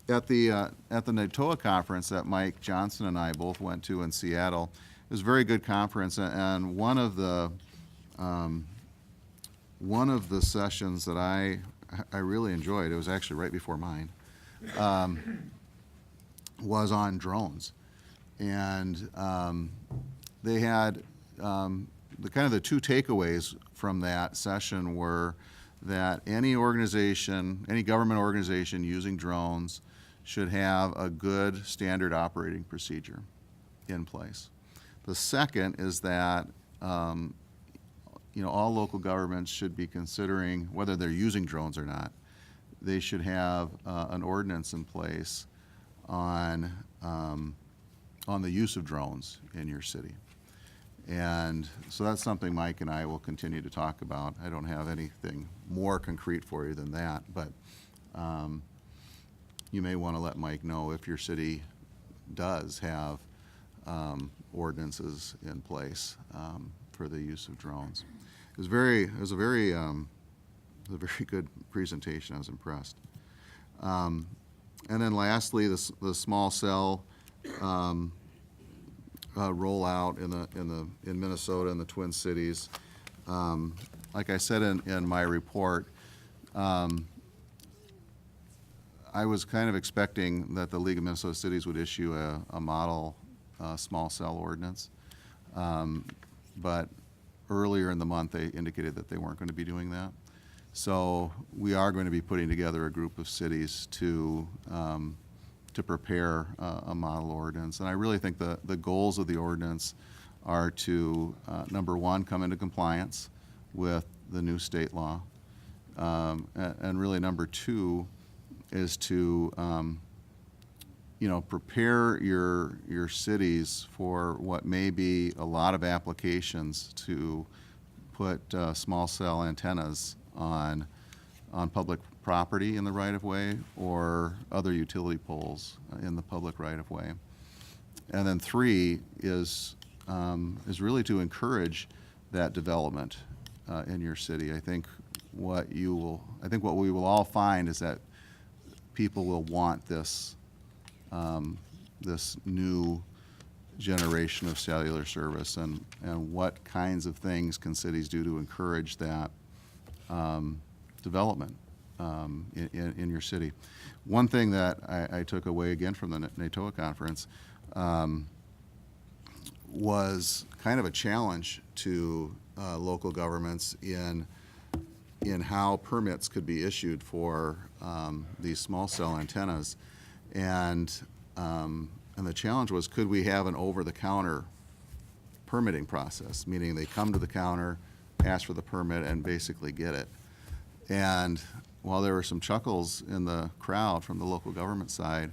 Speaker 7: At the NATOA conference that Mike Johnson and I both went to in Seattle, it was a very good conference, and one of the sessions that I really enjoyed, it was actually right before mine, was on drones. And they had the 2 takeaways from that session were that any government organization using drones should have a good standard operating procedure in place. The second is that all local governments should be considering, whether they're using drones or not, they should have an ordinance in place on on the use of drones in your city. And so that's something Mike and I will continue to talk about. I don't have anything more concrete for you than that, but you may want to let Mike know if your city does have ordinances in place for the use of drones. It was a very good presentation. I was impressed. And then lastly, the small cell rollout in Minnesota and the Twin Cities. Like I said in my report, I was kind of expecting that the League of Minnesota Cities would issue a model small cell ordinance. But earlier in the month, they indicated that they weren't going to be doing that. So we are going to be putting together a group of cities to prepare a model ordinance. And I really think the goals of the ordinance are to, number one, come into compliance with the new state law. And really, number two is to, prepare your cities for what may be a lot of applications to put small cell antennas on public property in the right-of-way or other utility poles in the public right-of-way. And then three is really to encourage that development in your city. I think what we will all find is that people will want this new generation of cellular service, and what kinds of things can cities do to encourage that development in your city. One thing that I took away again from the NATOA conference was kind of a challenge to local governments in how permits could be issued for these small cell antennas. And the challenge was, could we have an over-the-counter permitting process, meaning they come to the counter, ask for the permit, and basically get it. And while there were some chuckles in the crowd from the local government side,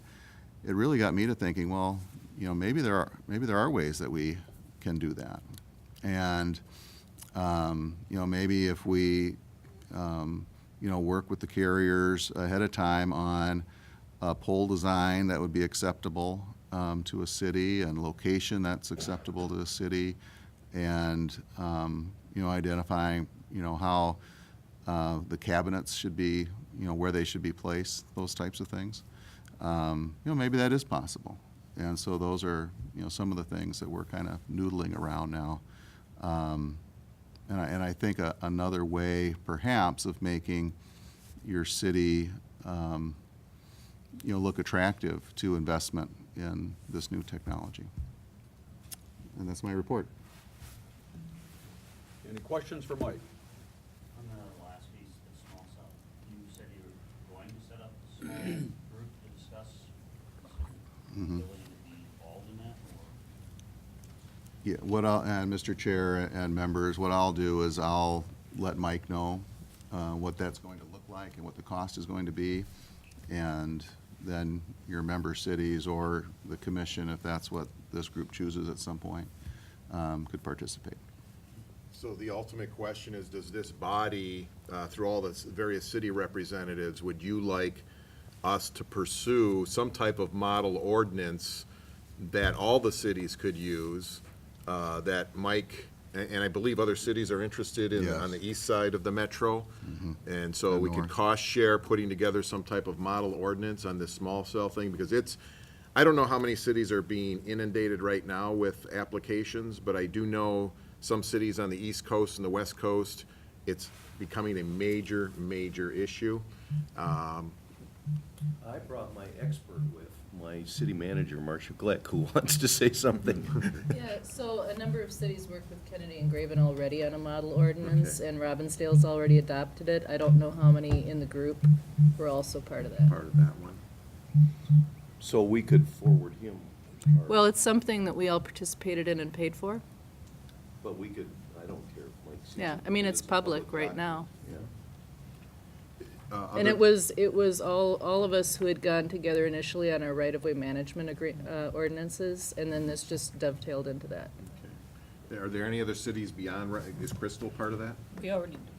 Speaker 7: it really got me to thinking, well, maybe there are ways that we can do that. And maybe if we work with the carriers ahead of time on a pole design that would be acceptable to a city, and location that's acceptable to a city, and identifying how the cabinets should be, where they should be placed, those types of things. Maybe that is possible. And so those are some of the things that we're kind of noodling around now. And I think another way, perhaps, of making your city look attractive to investment in this new technology. And that's my report.
Speaker 1: Any questions for Mike?
Speaker 8: On the last piece, the small cell, you said you were going to set up a small group to discuss the ability to be involved in that, or?
Speaker 7: Yeah, and Mr. Chair and members, what I'll do is I'll let Mike know what that's going to look like and what the cost is going to be, and then your member cities or the commission, if that's what this group chooses at some point, could participate.
Speaker 2: So the ultimate question is, does this body, through all the various city representatives, would you like us to pursue some type of model ordinance that all the cities could use, that Mike, and I believe other cities are interested in,
Speaker 7: Yes.
Speaker 2: on the east side of the metro? And so
Speaker 7: And
Speaker 2: we could
Speaker 7: north.
Speaker 2: cost share putting together some type of model ordinance on this small cell thing, because I don't know how many cities are being inundated right now with applications, but I do know some cities on the East Coast and the West Coast, it's becoming a major, major issue.
Speaker 5: I brought my expert with, my city manager, Marcia Glick, who wants to say something.
Speaker 9: Yeah, so a number of cities work with Kennedy and Graven already on a model ordinance, and Robbinsdale's already adopted it. I don't know how many in the group were also part of that.
Speaker 5: Part of that one. So we could forward him.
Speaker 9: Well, it's something that we all participated in and paid for.
Speaker 5: But we could, I don't care if Mike sees
Speaker 9: Yeah,
Speaker 5: it.
Speaker 9: I mean, it's
Speaker 5: a
Speaker 9: public right
Speaker 5: document.
Speaker 9: now.
Speaker 5: Yeah.
Speaker 9: And it was all of us who had gone together initially on our right-of-way management ordinances, and then this just dovetailed into that.
Speaker 2: Are there any other cities beyond, is Crystal part of that?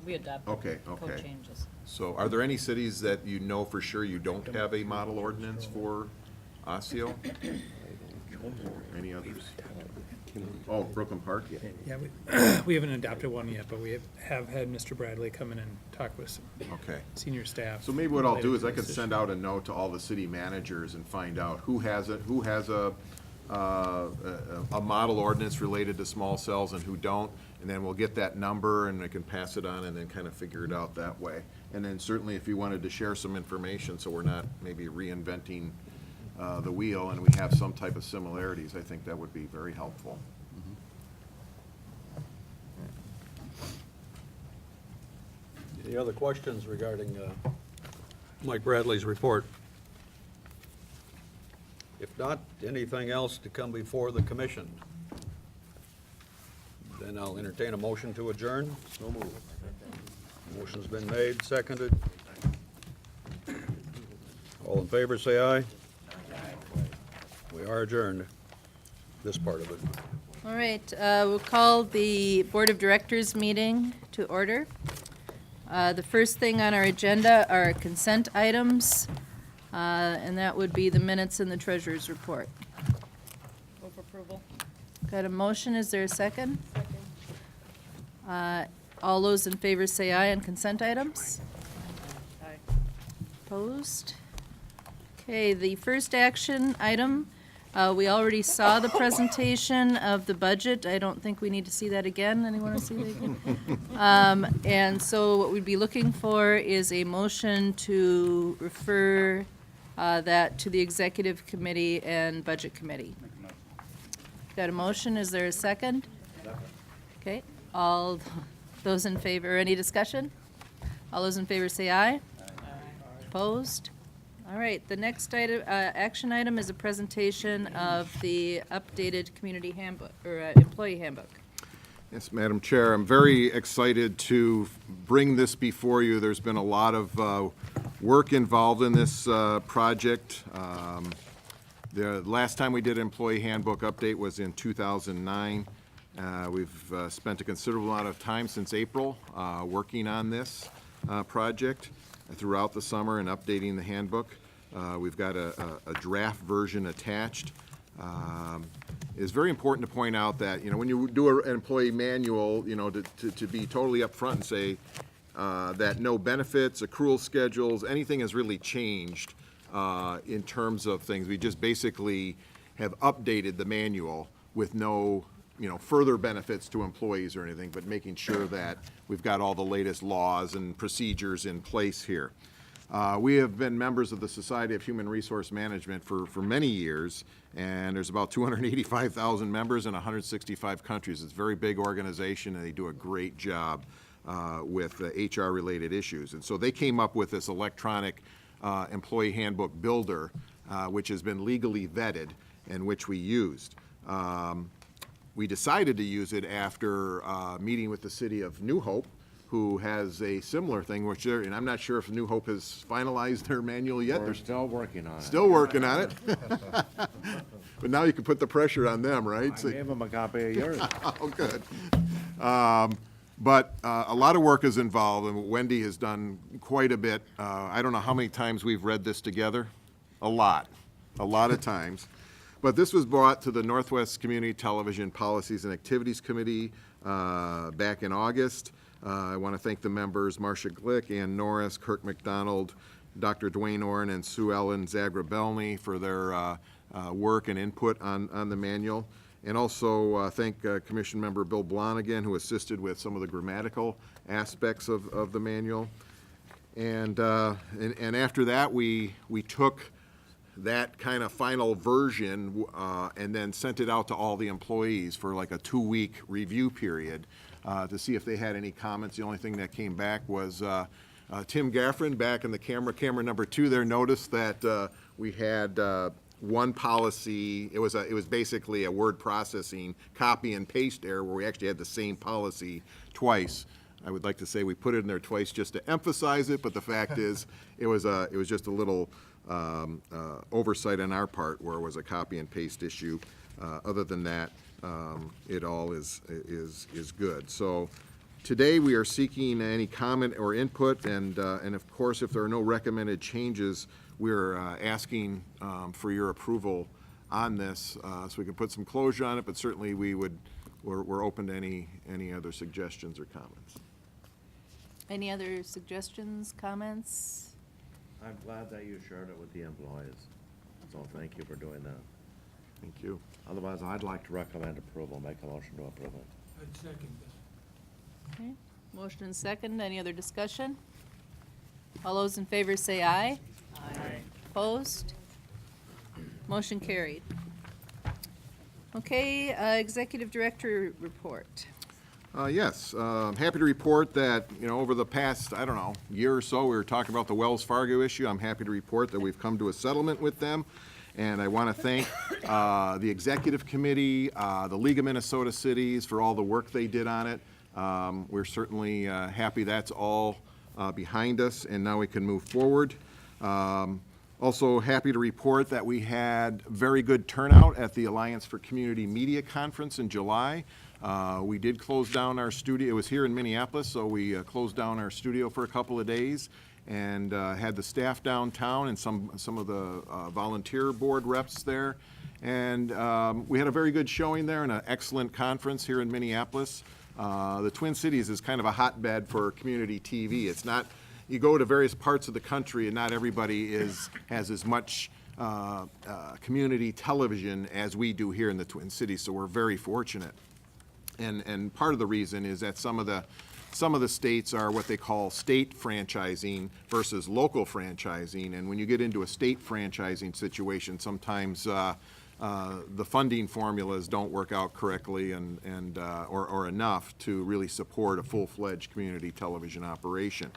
Speaker 10: We adopted
Speaker 2: Okay, okay.
Speaker 10: code changes.
Speaker 2: So are there any cities that you know for sure you don't have a model ordinance for Osseo? Any others? Oh, Brooklyn Park?
Speaker 11: Yeah, we haven't adopted one yet, but we have had Mr. Bradley come in and talk with some
Speaker 2: Okay.
Speaker 11: senior staff.
Speaker 2: So maybe what I'll do
Speaker 11: related
Speaker 2: is
Speaker 11: to
Speaker 2: I could
Speaker 11: this
Speaker 2: send
Speaker 11: issue.
Speaker 2: out a note to all the city managers and find out who has a model ordinance related to small cells and who don't, and then we'll get that number and I can pass it on and then kind of figure it out that way. And then certainly if you wanted to share some information, so we're not maybe reinventing the wheel and we have some type of similarities, I think that would be very helpful.
Speaker 1: Any other questions regarding Mike Bradley's report? If not, anything else to come before the commission? Then I'll entertain a motion to adjourn. So moved. Motion's been made, seconded. All in favor, say aye. We are adjourned, this part of it.
Speaker 9: All right, we'll call the Board of Directors meeting to order. The first thing on our agenda are consent items, and that would be the minutes and the treasurer's report.
Speaker 10: Move approval.
Speaker 9: Got a motion, is there a second? All those in favor say aye on consent items.
Speaker 10: Aye.
Speaker 9: Opposed? Okay, the first action item, we already saw the presentation of the budget. I don't think we need to see that again. Anyone want to see that again? And so what we'd be looking for is a motion to refer that to the Executive Committee and Budget Committee. Got a motion, is there a second? Okay, all those in favor, any discussion? All those in favor say aye. Opposed? All right, the next item, action item is a presentation of the updated community handbook, or employee handbook.
Speaker 2: Yes, Madam Chair, I'm very excited to bring this before you. There's been a lot of work involved in this project. The last time we did an employee handbook update was in 2009. We've spent a considerable amount of time since April working on this project throughout the summer and updating the handbook. We've got a draft version attached. It's very important to point out that, when you do an employee manual, to be totally upfront and say that no benefits, accrual schedules, anything has really changed in terms of things. We just basically have updated the manual with no, further benefits to employees or anything, but making sure that we've got all the latest laws and procedures in place here. We have been members of the Society of Human Resource Management for many years, and there's about 285,000 members in 165 countries. It's a very big organization, and they do a great job with HR-related issues. And so they came up with this electronic employee handbook builder, which has been legally vetted and which we used. We decided to use it after meeting with the city of New Hope, who has a similar thing, and I'm not sure if New Hope has finalized their manual yet. They're
Speaker 12: still working on it.
Speaker 2: still working on it. But now you can put the pressure on them, right?
Speaker 12: I gave him a copy of yours.
Speaker 2: Oh, good. But a lot of work is involved, and Wendy has done quite a bit. I don't know how many times we've read this together. A lot of times. But this was brought to the Northwest Community Television Policies and Activities Committee back in August. I want to thank the members, Marcia Glick, Ann Norris, Kirk McDonald, Dr. Dwayne Orrin, and Sue Ellen Zagrabelny for their work and input on the manual. And also thank Commission Member Bill Blonigan, who assisted with some of the grammatical aspects of the manual. And after that, we took that kind of final version and then sent it out to all the employees for like a 2-week review period to see if they had any comments. The only thing that came back was Tim Gaffron back in the camera number 2 there noticed that we had one policy. It was basically a word processing copy and paste error where we actually had the same policy twice I would like to say we put it in there twice just to emphasize it, but the fact is, it was just a little oversight on our part where it was a copy and paste issue. Other than that, it all is good. So today, we are seeking any comment or input, and of course, if there are no recommended changes, we're asking for your approval on this, so we can put some closure on it, but certainly we're open to any other suggestions or comments.
Speaker 9: Any other suggestions, comments?
Speaker 12: I'm glad that you shared it with the employees, so thank you for doing that.
Speaker 2: Thank you.
Speaker 12: Otherwise, I'd like to recommend approval, make a motion to approve it.
Speaker 11: I'd second that.
Speaker 9: Okay, motion and second, any other discussion? All those in favor say aye. Aye. Opposed? Motion carried. Okay, Executive Director report.
Speaker 2: Yes, I'm happy to report that, over the past, I don't know, year or so, we were talking about the Wells Fargo issue. I'm happy to report that we've come to a settlement with them. And I want to thank the Executive Committee, the League of Minnesota Cities for all the work they did on it. We're certainly happy that's all behind us, and now we can move forward. Also happy to report that we had very good turnout at the Alliance for Community Media Conference in July. We did close down our studio. It was here in Minneapolis, so we closed down our studio for a couple of days and had the staff downtown and some of the volunteer board reps there. And we had a very good showing there and an excellent conference here in Minneapolis. The Twin Cities is kind of a hotbed for community TV. It's not, you go to various parts of the country and not everybody has as much community television as we do here in the Twin Cities, so we're very fortunate. And part of the reason is that some of the states are what they call state franchising versus local franchising. And when you get into a state franchising situation, sometimes the funding formulas don't work out correctly or enough to really support a full-fledged community television operation.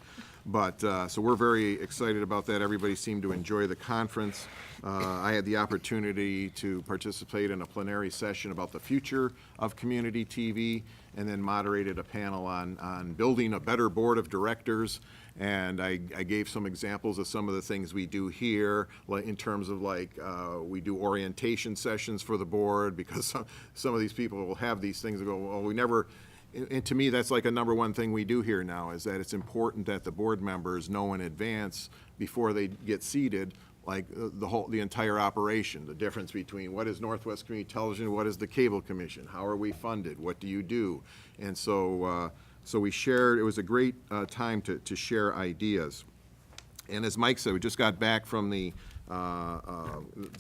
Speaker 2: But, so we're very excited about that. Everybody seemed to enjoy the conference. I had the opportunity to participate in a plenary session about the future of community TV, and then moderated a panel on building a better board of directors. And I gave some examples of some of the things we do here, like in terms of we do orientation sessions for the board, because some of these people will have these things and go, well, we never. And to me, that's like a number one thing we do here now, is that it's important that the board members know in advance before they get seated, like the entire operation, the difference between what is Northwest Community Television, what is the Cable Commission, how are we funded, what do you do? And so we shared, it was a great time to share ideas. And as Mike said, we just got back from the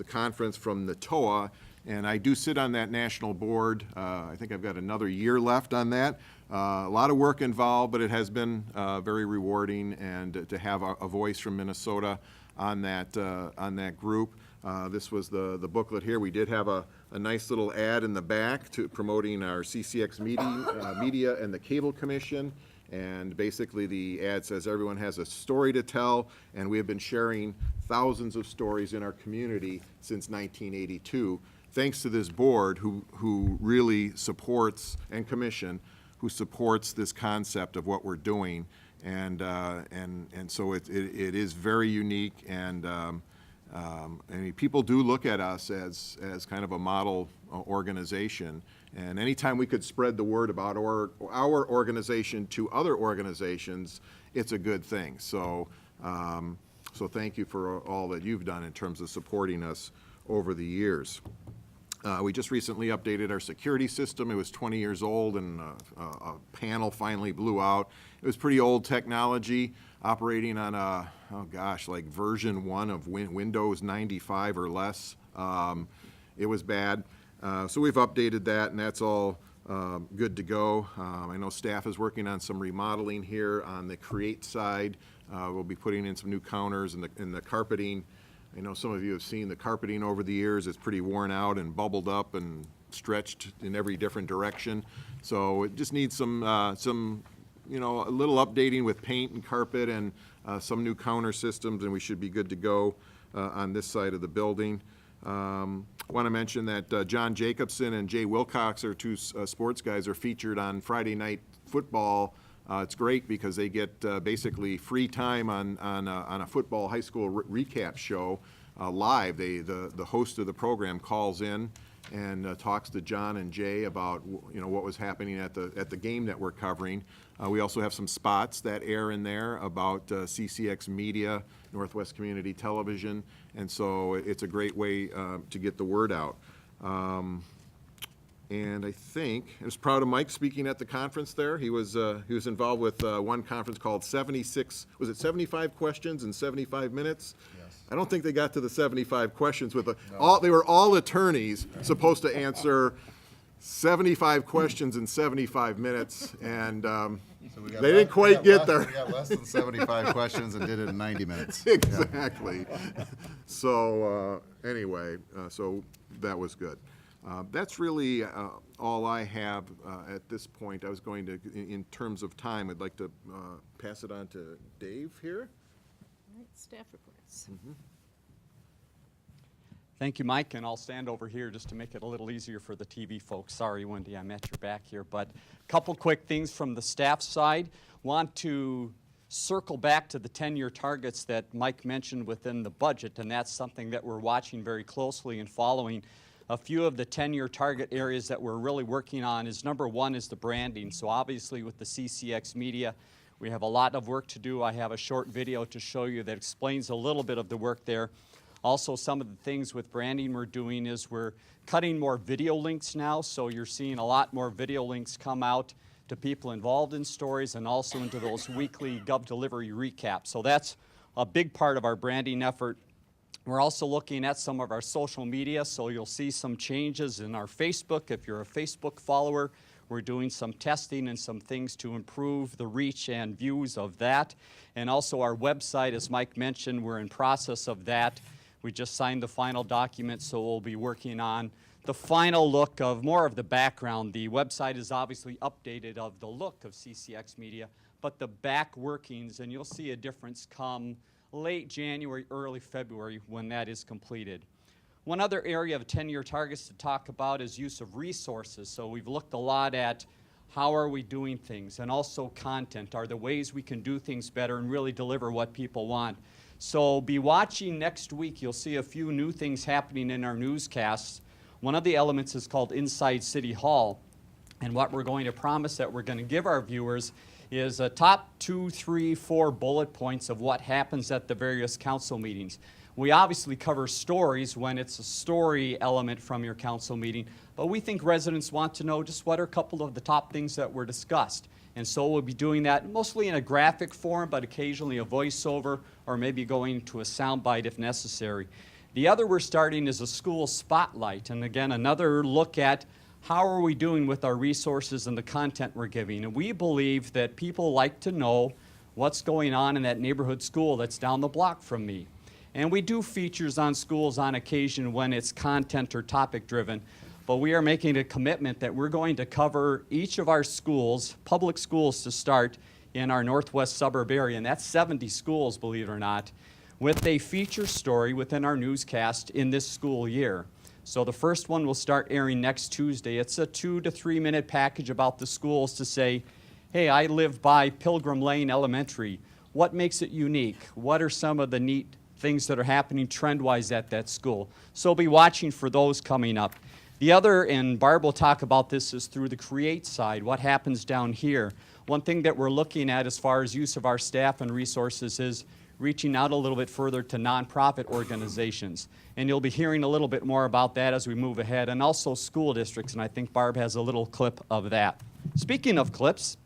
Speaker 2: conference from the TOA, and I do sit on that national board. I think I've got another year left on that. A lot of work involved, but it has been very rewarding, and to have a voice from Minnesota on that group. This was the booklet here. We did have a nice little ad in the back to promoting our CCX media and the Cable Commission. And basically the ad says everyone has a story to tell, and we have been sharing thousands of stories in our community since 1982. Thanks to this board who really supports, and commission, who supports this concept of what we're doing. And so it is very unique, and I mean, people do look at us as kind of a model organization. And anytime we could spread the word about our organization to other organizations, it's a good thing. So, so thank you for all that you've done in terms of supporting us over the years. We just recently updated our security system. It was 20 years old, and a panel finally blew out. It was pretty old technology, operating on like version 1 of Windows 95 or less. It was bad. So we've updated that, and that's all good to go. I know staff is working on some remodeling here on the Create side. We'll be putting in some new counters and the carpeting. I know some of you have seen the carpeting over the years. It's pretty worn out and bubbled up and stretched in every different direction. So it just needs some a little updating with paint and carpet and some new counter systems, and we should be good to go on this side of the building. Want to mention that John Jacobson and Jay Wilcox, our two sports guys, are featured on Friday Night Football It's great because they get basically free time on a football high school recap show live. The host of the program calls in and talks to John and Jay about what was happening at the game that we're covering. We also have some spots that air in there about CCX Media, Northwest Community Television, and so it's a great way to get the word out. And I think, I was proud of Mike speaking at the conference there. He was involved with one conference called 75 questions in 75 minutes? Yes. I don't think they got to the 75 questions with they were all attorneys supposed to answer 75 questions in 75 minutes, and they didn't quite get there.
Speaker 7: We got less than 75 questions and did it in 90 minutes.
Speaker 2: Exactly. So anyway, so that was good. That's really all I have at this point. I was going to, in terms of time, I'd like to pass it on to Dave here.
Speaker 9: All right, staff reports.
Speaker 13: Thank you, Mike, and I'll stand over here just to make it a little easier for the TV folks. Sorry, Wendy, I'm at your back here, but a couple quick things from the staff side. Want to circle back to the 10-year targets that Mike mentioned within the budget, and that's something that we're watching very closely and following. A few of the 10-year target areas that we're really working on is, number one, is the branding. So obviously with the CCX Media, we have a lot of work to do. I have a short video to show you that explains a little bit of the work there. Also, some of the things with branding we're doing is we're cutting more video links now, so you're seeing a lot more video links come out to people involved in stories and also into those weekly Gov Delivery recaps. So that's a big part of our branding effort. We're also looking at some of our social media, so you'll see some changes in our Facebook. If you're a Facebook follower, we're doing some testing and some things to improve the reach and views of that. And also our website, as Mike mentioned, we're in process of that. We just signed the final document, so we'll be working on the final look of more of the background. The website is obviously updated of the look of CCX Media, but the back workings, and you'll see a difference come late January, early February when that is completed. One other area of 10-year targets to talk about is use of resources. So we've looked a lot at how are we doing things, and also content. Are there ways we can do things better and really deliver what people want? So be watching next week. You'll see a few new things happening in our newscasts. One of the elements is called Inside City Hall. And what we're going to promise that we're going to give our viewers is a top 2, 3, 4 bullet points of what happens at the various council meetings. We obviously cover stories when it's a story element from your council meeting, but we think residents want to know just what are a couple of the top things that were discussed. And so we'll be doing that mostly in a graphic form, but occasionally a voiceover or maybe going to a soundbite if necessary. The other we're starting is a school spotlight, and again, another look at how are we doing with our resources and the content we're giving. And we believe that people like to know what's going on in that neighborhood school that's down the block from me. And we do features on schools on occasion when it's content or topic driven, but we are making a commitment that we're going to cover each of our schools, public schools to start, in our northwest suburb area, and that's 70 schools, believe it or not, with a feature story within our newscast in this school year. So the first one will start airing next Tuesday. It's a 2 to 3 minute package about the schools to say, hey, I live by Pilgrim Lane Elementary. What makes it unique? What are some of the neat things that are happening trend-wise at that school? So be watching for those coming up. The other, and Barb will talk about this, is through the create side, what happens down here. One thing that we're looking at as far as use of our staff and resources is reaching out a little bit further to nonprofit organizations. And you'll be hearing a little bit more about that as we move ahead, and also school districts, and I think Barb has a little clip of that. Speaking of clips,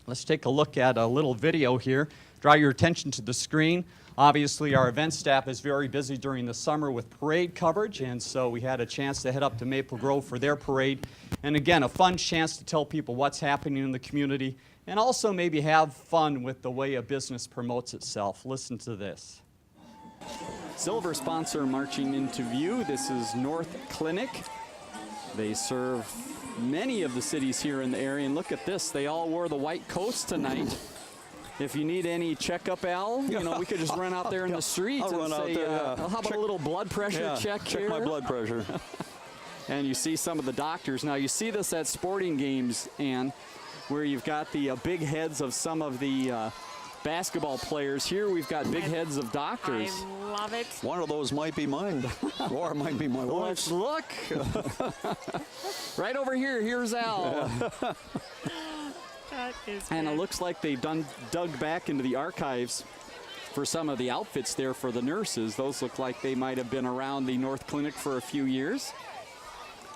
Speaker 13: let's take a look at a little video here. Draw your attention to the screen. Obviously, our event staff is very busy during the summer with parade coverage, and so we had a chance to head up to Maple Grove for their parade. And again, a fun chance to tell people what's happening in the community, and also maybe have fun with the way a business promotes itself. Listen to this. Silver sponsor marching into view. This is North Clinic. They serve many of the cities here in the area, and look at this. They all wore the white coats tonight. If you need any checkup, Al, you know, we could just run out there in the streets and say, how about a little blood pressure check here?
Speaker 14: Check my blood pressure.
Speaker 13: And you see some of the doctors. Now, you see this at sporting games, and where you've got the big heads of some of the basketball players. Here we've got big heads of doctors.
Speaker 3: I love it.
Speaker 1: One of those might be mine, or it might be my
Speaker 13: Let's
Speaker 1: wife's.
Speaker 13: look. Right over here, here's Al.
Speaker 3: That is
Speaker 13: And it
Speaker 3: good.
Speaker 13: looks like they've dug back into the archives for some of the outfits there for the nurses. Those look like they might have been around the North Clinic for a few years.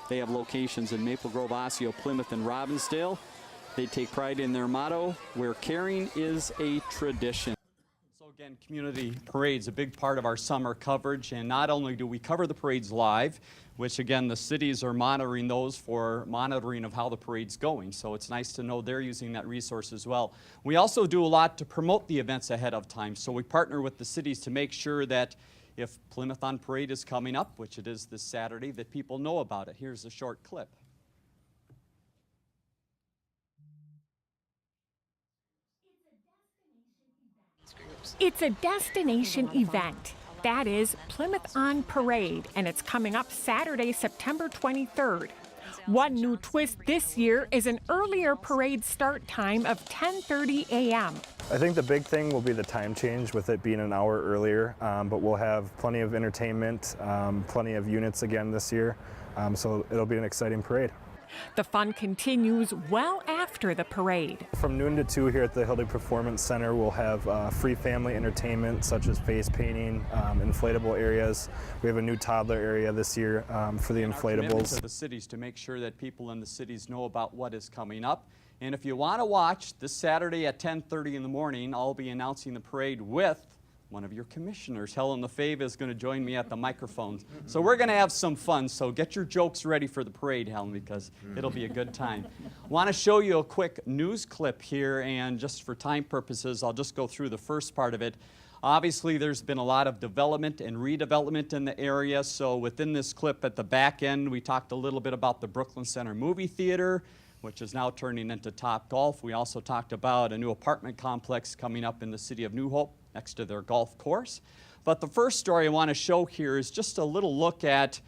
Speaker 13: They have locations in Maple Grove, Osseo, Plymouth, and Robbinsdale. They take pride in their motto, where caring is a tradition. So again, community parades, a big part of our summer coverage, and not only do we cover the parades live, which again, the cities are monitoring those for monitoring of how the parade's going. So it's nice to know they're using that resource as well. We also do a lot to promote the events ahead of time. So we partner with the cities to make sure that if Plymouth on Parade is coming up, which it is this Saturday, that people know about it. Here's a short clip.
Speaker 14: It's a destination event. That is Plymouth on Parade, and it's coming up Saturday, September 23rd. One new twist this year is an earlier parade start time of 10:30 a.m.
Speaker 15: I think the big thing will be the time change with it being an hour earlier, but we'll have plenty of entertainment, plenty of units again this year, so it'll be an exciting parade.
Speaker 14: The fun continues well after the parade.
Speaker 15: From noon to 2 here at the Hildy Performance Center, we'll have free family entertainment such as face painting, inflatable areas. We have a new toddler area this year for the
Speaker 13: And our commitment
Speaker 15: inflatables.
Speaker 13: to the cities to make sure that people in the cities know about what is coming up. And if you want to watch this Saturday at 10:30 in the morning, I'll be announcing the parade with one of your commissioners. Helen LaFave is going to join me at the microphones. So we're going to have some fun. So get your jokes ready for the parade, Helen, because it'll be a good time. Want to show you a quick news clip here, and just for time purposes, I'll just go through the first part of it. Obviously, there's been a lot of development and redevelopment in the area. So within this clip at the back end, we talked a little bit about the Brooklyn Center Movie Theater, which is now turning into Top Golf. We also talked about a new apartment complex coming up in the city of New Hope next to their golf course. But the first story I want to show here is just a little look at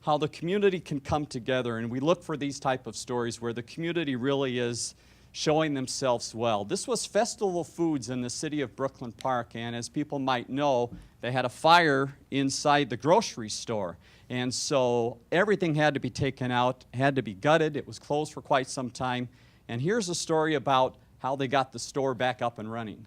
Speaker 13: how the community can come together, and we look for these type of stories where the community really is showing themselves well. This was Festival Foods in the city of Brooklyn Park, and as people might know, they had a fire inside the grocery store. And so everything had to be taken out, had to be gutted. It was closed for quite some time. And here's a story about how they got the store back up and running.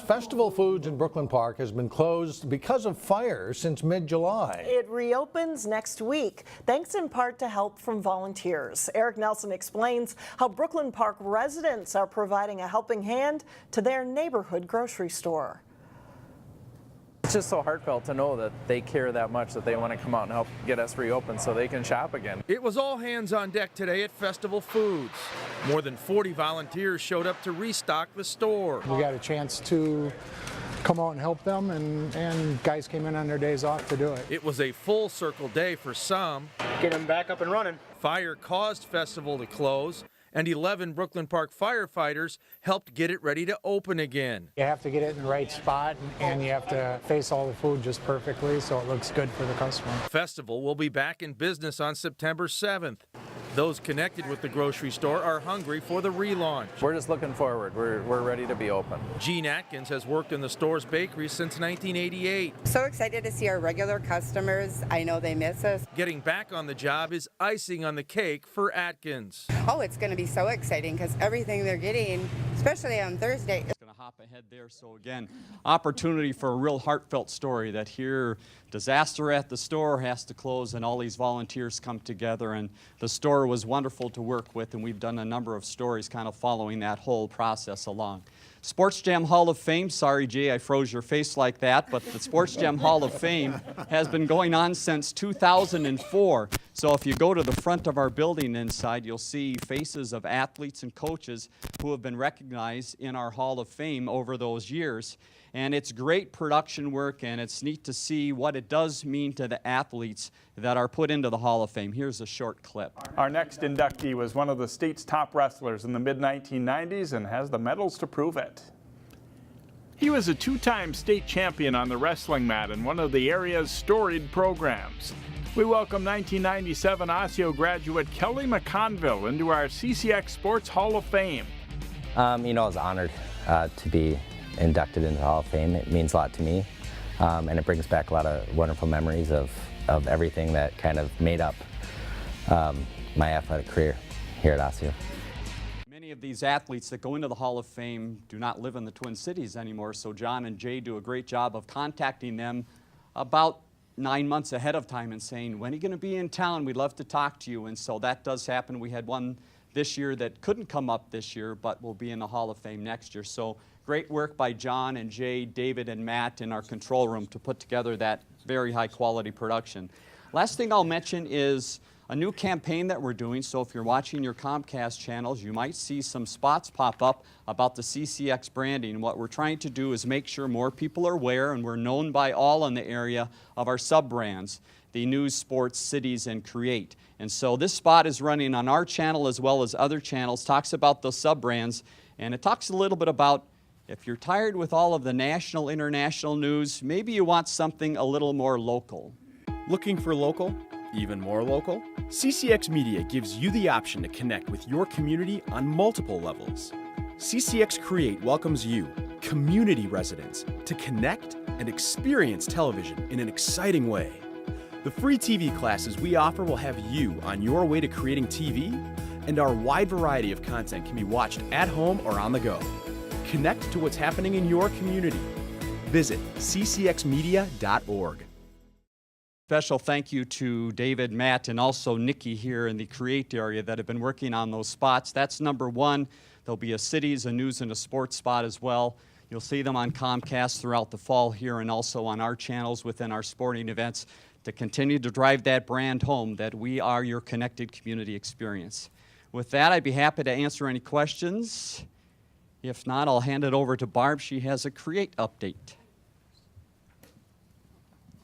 Speaker 16: Festival Foods in Brooklyn Park has been closed because of fire since mid-July.
Speaker 17: It reopens next week, thanks in part to help from volunteers. Eric Nelson explains how Brooklyn Park residents are providing a helping hand to their neighborhood grocery store.
Speaker 18: It's just so heartfelt to know that they care that much that they want to come out and help get us reopened so they can shop again.
Speaker 19: It was all hands on deck today at Festival Foods. More than 40 volunteers showed up to restock the store.
Speaker 20: We got a chance to come out and help them, and guys came in on their days off to do it.
Speaker 19: It was a full circle day for some.
Speaker 21: Get them back up and running.
Speaker 19: Fire caused Festival to close, and 11 Brooklyn Park firefighters helped get it ready to open again.
Speaker 20: You have to get it in the right spot, and you have to face all the food just perfectly so it looks good for the customer.
Speaker 19: Festival will be back in business on September 7th. Those connected with the grocery store are hungry for the relaunch.
Speaker 18: We're just looking forward. We're ready to be open.
Speaker 19: Gene Atkins has worked in the store's bakery since 1988.
Speaker 22: So excited to see our regular customers. I know they miss us.
Speaker 19: Getting back on the job is icing on the cake for Atkins.
Speaker 22: Oh, it's going to be so exciting because everything they're getting, especially on Thursday.
Speaker 13: Going to hop ahead there. So again, opportunity for a real heartfelt story that here disaster at the store has to close and all these volunteers come together, and the store was wonderful to work with, and we've done a number of stories kind of following that whole process along. Sports Jam Hall of Fame, sorry Jay, I froze your face like that, but the Sports Jam Hall of Fame has been going on since 2004. So if you go to the front of our building inside, you'll see faces of athletes and coaches who have been recognized in our Hall of Fame over those years. And it's great production work, and it's neat to see what it does mean to the athletes that are put into the Hall of Fame. Here's a short clip.
Speaker 23: Our next inductee was one of the state's top wrestlers in the mid-1990s and has the medals to prove it. He was a two-time state champion on the wrestling mat in one of the area's storied programs. We welcome 1997 Osseo graduate Kelly McConville into our CCX Sports Hall of Fame.
Speaker 4: I was honored to be inducted into the Hall of Fame. It means a lot to me, and it brings back a lot of wonderful memories of everything that kind of made up my athletic career here at Osseo.
Speaker 13: Many of these athletes that go into the Hall of Fame do not live in the Twin Cities anymore, so John and Jay do a great job of contacting them about 9 months ahead of time and saying, when are you going to be in town? We'd love to talk to you. And so that does happen. We had one this year that couldn't come up this year, but will be in the Hall of Fame next year. So great work by John and Jay, David and Matt in our control room to put together that very high quality production. Last thing I'll mention is a new campaign that we're doing. So if you're watching your Comcast channels, you might see some spots pop up about the CCX branding. What we're trying to do is make sure more people are aware, and we're known by all in the area, of our sub-brands, the News, Sports, Cities, and Create. And so this spot is running on our channel as well as other channels, talks about those sub-brands, and it talks a little bit about if you're tired with all of the national, international news, maybe you want something a little more local.
Speaker 6: Looking for local? Even more local? CCX Media gives you the option to connect with your community on multiple levels. CCX Create welcomes you, community residents, to connect and experience television in an exciting way. The free TV classes we offer will have you on your way to creating TV, and our wide variety of content can be watched at home or on the go. Connect to what's happening in your community. Visit ccxmedia.org.
Speaker 13: Special thank you to David, Matt, and also Nikki here in the Create area that have been working on those spots. That's number one. There'll be a cities, a news, and a sports spot as well. You'll see them on Comcast throughout the fall here and also on our channels within our sporting events to continue to drive that brand home that we are your connected community experience. With that, I'd be happy to answer any questions. If not, I'll hand it over to Barb. She has a Create update.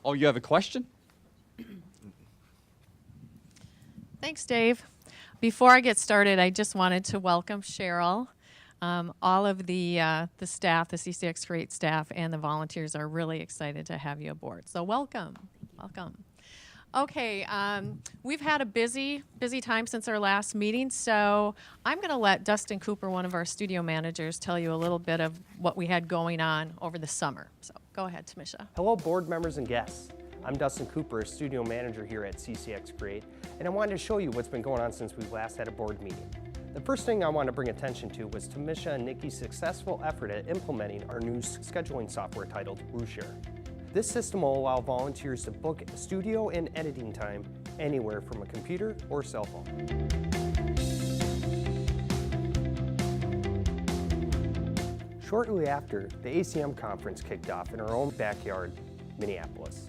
Speaker 13: Oh, you have a question?
Speaker 21: Thanks, Dave. Before I get started, I just wanted to welcome Cheryl. All of the staff, the CCX Create staff, and the volunteers are really excited to have you aboard. So welcome, welcome. Okay, we've had a busy time since our last meeting, so I'm going to let Dustin Cooper, one of our studio managers, tell you a little bit of what we had going on over the summer. So go ahead, Tamisha.
Speaker 24: Hello, board members and guests. I'm Dustin Cooper, studio manager here at CCX Create, and I wanted to show you what's been going on since we last had a board meeting. The first thing I want to bring attention to was Tamisha and Nikki's successful effort at implementing our new scheduling software titled RuShare. This system will allow volunteers to book studio and editing time anywhere from a computer or cell phone. Shortly after, the ACM conference kicked off in our own backyard, Minneapolis.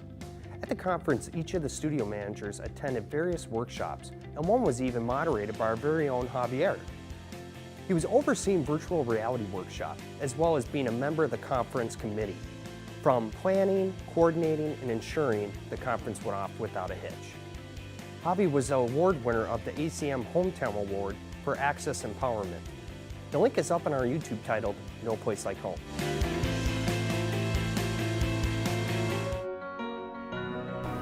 Speaker 24: At the conference, each of the studio managers attended various workshops, and one was even moderated by our very own Javier. He was overseeing virtual reality workshop, as well as being a member of the conference committee, from planning, coordinating, and ensuring the conference went off without a hitch. Javi was the award winner of the ACM Hometown Award for Access Empowerment. The link is up on our YouTube titled No Place Like Home.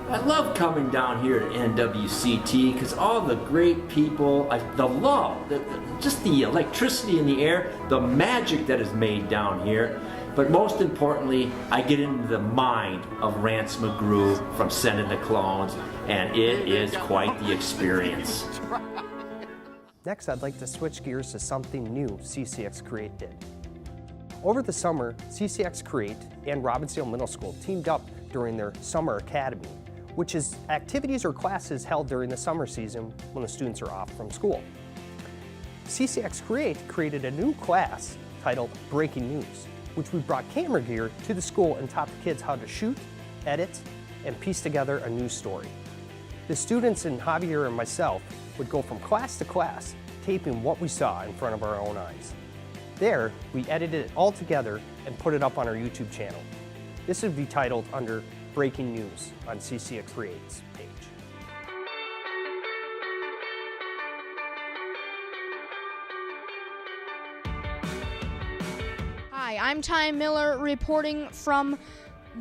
Speaker 25: I love coming down here to NWCT because all the great people, the love, just the electricity in the air, the magic that is made down here. But most importantly, I get into the mind of Rance McGrew from Sending the Clones, and it is quite the experience.
Speaker 24: Next, I'd like to switch gears to something new CCX Create did. Over the summer, CCX Create and Robbinsdale Middle School teamed up during their Summer Academy, which is activities or classes held during the summer season when the students are off from school. CCX Create created a new class titled Breaking News, which we brought camera gear to the school and taught the kids how to shoot, edit, and piece together a news story. The students and Javier and myself would go from class to class, taping what we saw in front of our own eyes. There, we edited it all together and put it up on our YouTube channel. This would be titled under Breaking News on CCX Create's page.
Speaker 26: Hi, I'm Ty Miller reporting from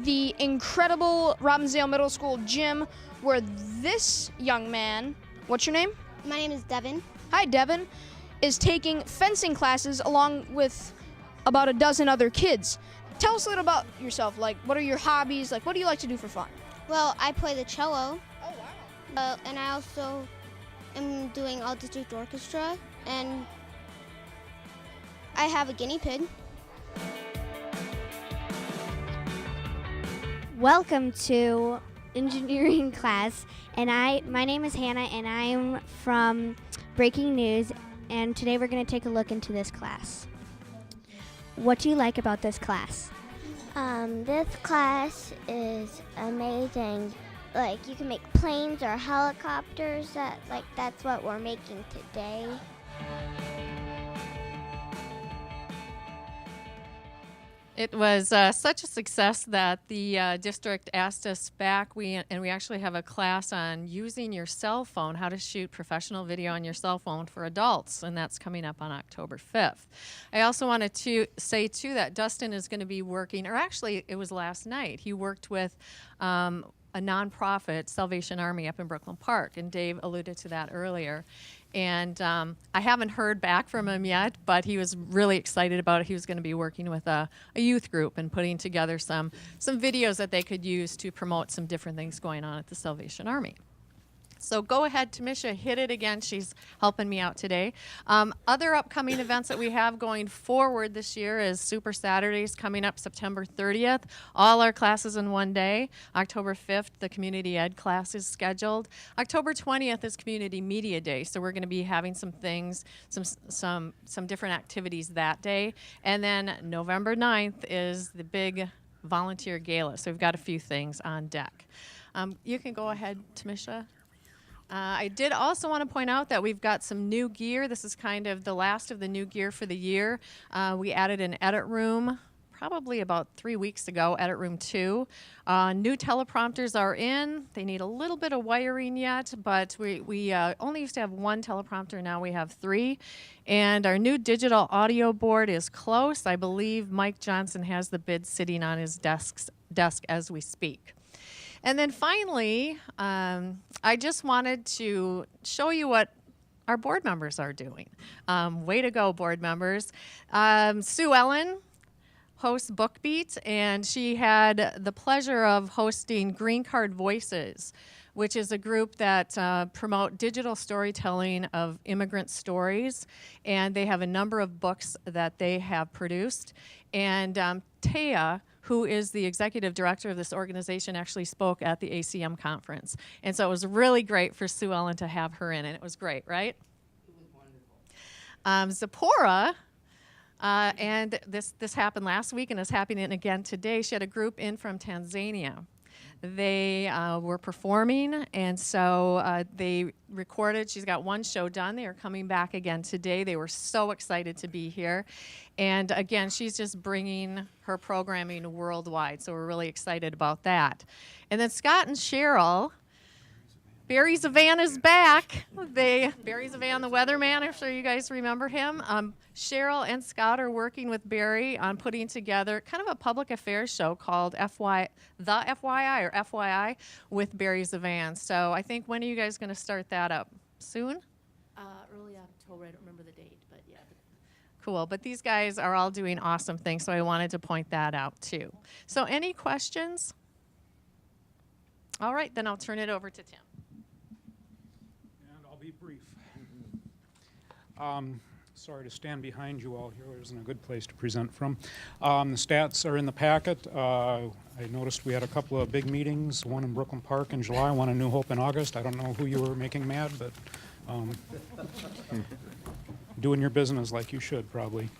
Speaker 5: the incredible Robbinsdale Middle School gym, where this young man, what's your name?
Speaker 8: My name is Devin.
Speaker 5: Hi, Devin, is taking fencing classes along with about a dozen other kids. Tell us a little about yourself. Like, what are your hobbies? Like, what do you like to do for fun?
Speaker 8: Well, I play the cello. Oh, wow. And I also am doing all district orchestra, and I have a guinea pig.
Speaker 10: Welcome to engineering class, and my name is Hannah, and I'm from Breaking News, and today we're going to take a look into this class. What do you like about this class?
Speaker 8: This class is amazing. Like, you can make planes or helicopters. That's what we're making today.
Speaker 21: It was such a success that the district asked us back. We actually have a class on using your cell phone, how to shoot professional video on your cell phone for adults, and that's coming up on October 5th. I also wanted to say, too, that Dustin is going to be working, or actually it was last night, he worked with a nonprofit, Salvation Army, up in Brooklyn Park, and Dave alluded to that earlier. And I haven't heard back from him yet, but he was really excited about it. He was going to be working with a youth group and putting together some videos that they could use to promote some different things going on at the Salvation Army. So go ahead, Tamisha, hit it again. She's helping me out today. Other upcoming events that we have going forward this year is Super Saturdays coming up September 30th. All our classes in one day. October 5th, the Community Ed class is scheduled. October 20th is Community Media Day, so we're going to be having some things, some different activities that day. And then November 9th is the big volunteer gala, so we've got a few things on deck. You can go ahead, Tamisha. I did also want to point out that we've got some new gear. This is kind of the last of the new gear for the year. We added an edit room probably about 3 weeks ago, edit room 2. New teleprompters are in. They need a little bit of wiring yet, but we only used to have one teleprompter. Now we have 3. And our new digital audio board is close. I believe Mike Johnson has the bid sitting on his desk as we speak. And then finally, I just wanted to show you what our board members are doing. Way to go, board members. Sue Ellen hosts BookBeat, and she had the pleasure of hosting Green Card Voices, which is a group that promote digital storytelling of immigrant stories, and they have a number of books that they have produced. And Taya, who is the executive director of this organization, actually spoke at the ACM conference. And so it was really great for Sue Ellen to have her in, and it was great, right? It was wonderful. Zipporah, and this happened last week and is happening again today. She had a group in from Tanzania. They were performing, and so they recorded. She's got one show done. They are coming back again today. They were so excited to be here. And again, she's just bringing her programming worldwide, so we're really excited about that. And then Scott and Cheryl, Barry Zavan is back. Barry Zavan, the weatherman, I'm sure you guys remember him. Cheryl and Scott are working with Barry on putting together kind of a public affairs show called The FYI with Barry Zavan. So I think, when are you guys going to start that up? Soon?
Speaker 3: Early October. I don't remember the date, but yeah.
Speaker 21: Cool, but these guys are all doing awesome things, so I wanted to point that out too. So any questions? All right, then I'll turn it over to Tim.
Speaker 11: And I'll be brief. Sorry to stand behind you all here. It isn't a good place to present from. The stats are in the packet. I noticed we had a couple of big meetings, one in Brooklyn Park in July, one in New Hope in August. I don't know who you were making mad, but doing your business like you should, probably.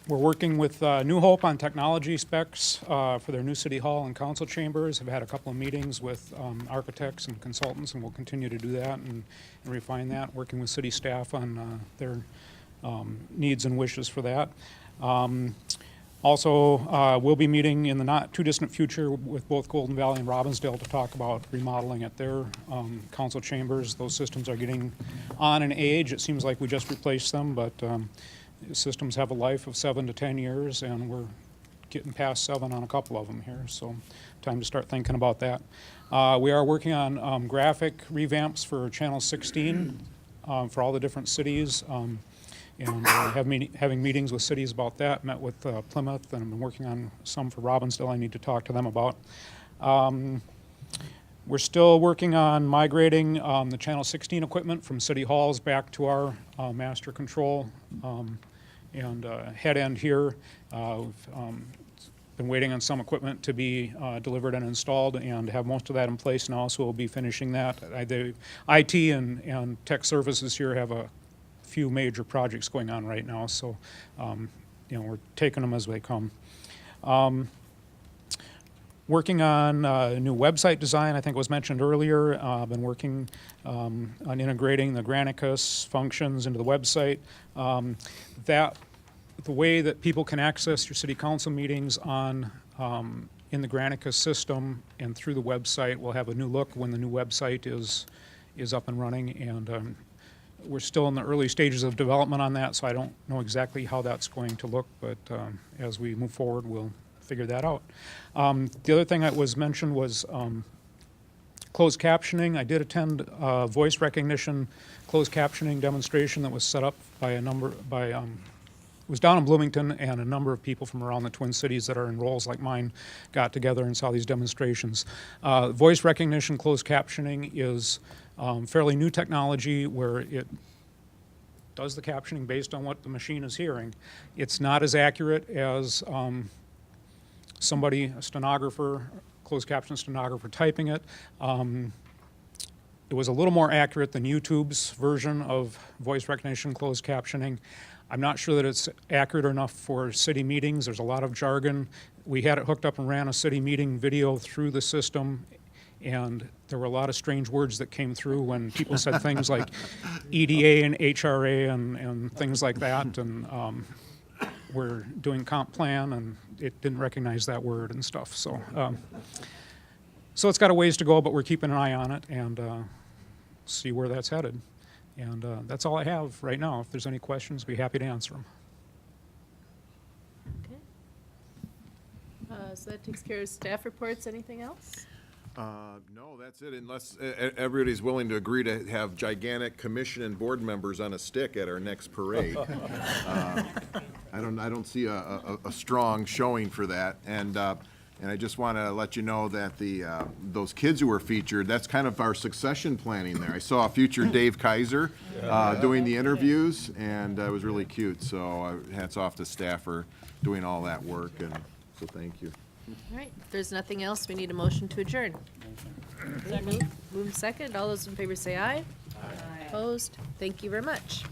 Speaker 11: We're working with New Hope on technology specs for their new city hall and council chambers. Have had a couple of meetings with architects and consultants, and we'll continue to do that and refine that, working with city staff on their needs and wishes for that. Also, we'll be meeting in the not too distant future with both Golden Valley and Robbinsdale to talk about remodeling at their council chambers. Those systems are getting on in age. It seems like we just replaced them, but systems have a life of 7 to 10 years, and we're getting past 7 on a couple of them here, so time to start thinking about that. We are working on graphic revamps for Channel 16 for all the different cities, and having meetings with cities about that. Met with Plymouth, and I've been working on some for Robbinsdale I need to talk to them about. We're still working on migrating the Channel 16 equipment from City Halls back to our master control and head end here. We've been waiting on some equipment to be delivered and installed, and have most of that in place now, so we'll be finishing that. The IT and tech services here have a few major projects going on right now, so we're taking them as they come. Working on a new website design, I think was mentioned earlier. I've been working on integrating the Granicus functions into the website. The way that people can access your city council meetings in the Granicus system and through the website will have a new look when the new website is up and running, and we're still in the early stages of development on that, so I don't know exactly how that's going to look, but as we move forward, we'll figure that out. The other thing that was mentioned was closed captioning. I did attend a voice recognition closed captioning demonstration that was set up by it was down in Bloomington, and a number of people from around the Twin Cities that are in roles like mine got together and saw these demonstrations. Voice recognition closed captioning is fairly new technology where it does the captioning based on what the machine is hearing. It's not as accurate as a stenographer, closed caption stenographer typing it. It was a little more accurate than YouTube's version of voice recognition closed captioning. I'm not sure that it's accurate enough for city meetings. There's a lot of jargon. We had it hooked up and ran a city meeting video through the system, and there were a lot of strange words that came through when people said things like EDA and HRA and things like that, and we're doing comp plan, and it didn't recognize that word and stuff. So it's got a ways to go, but we're keeping an eye on it and see where that's headed. And that's all I have right now. If there's any questions, I'd be happy to answer them.
Speaker 3: Okay. So that takes care of staff reports. Anything else?
Speaker 1: No, that's it, unless everybody's willing to agree to have gigantic commission and board members on a stick at our next parade. I don't see a strong showing for that, and I just want to let you know that those kids who were featured, that's kind of our succession planning there. I saw future Dave Kaiser doing the interviews, and it was really cute, so hats off to staff for doing all that work, and so thank you.
Speaker 3: All right. If there's nothing else, we need a motion to adjourn. Second. Move second. All those in favor say aye. Aye. Opposed? Thank you very much.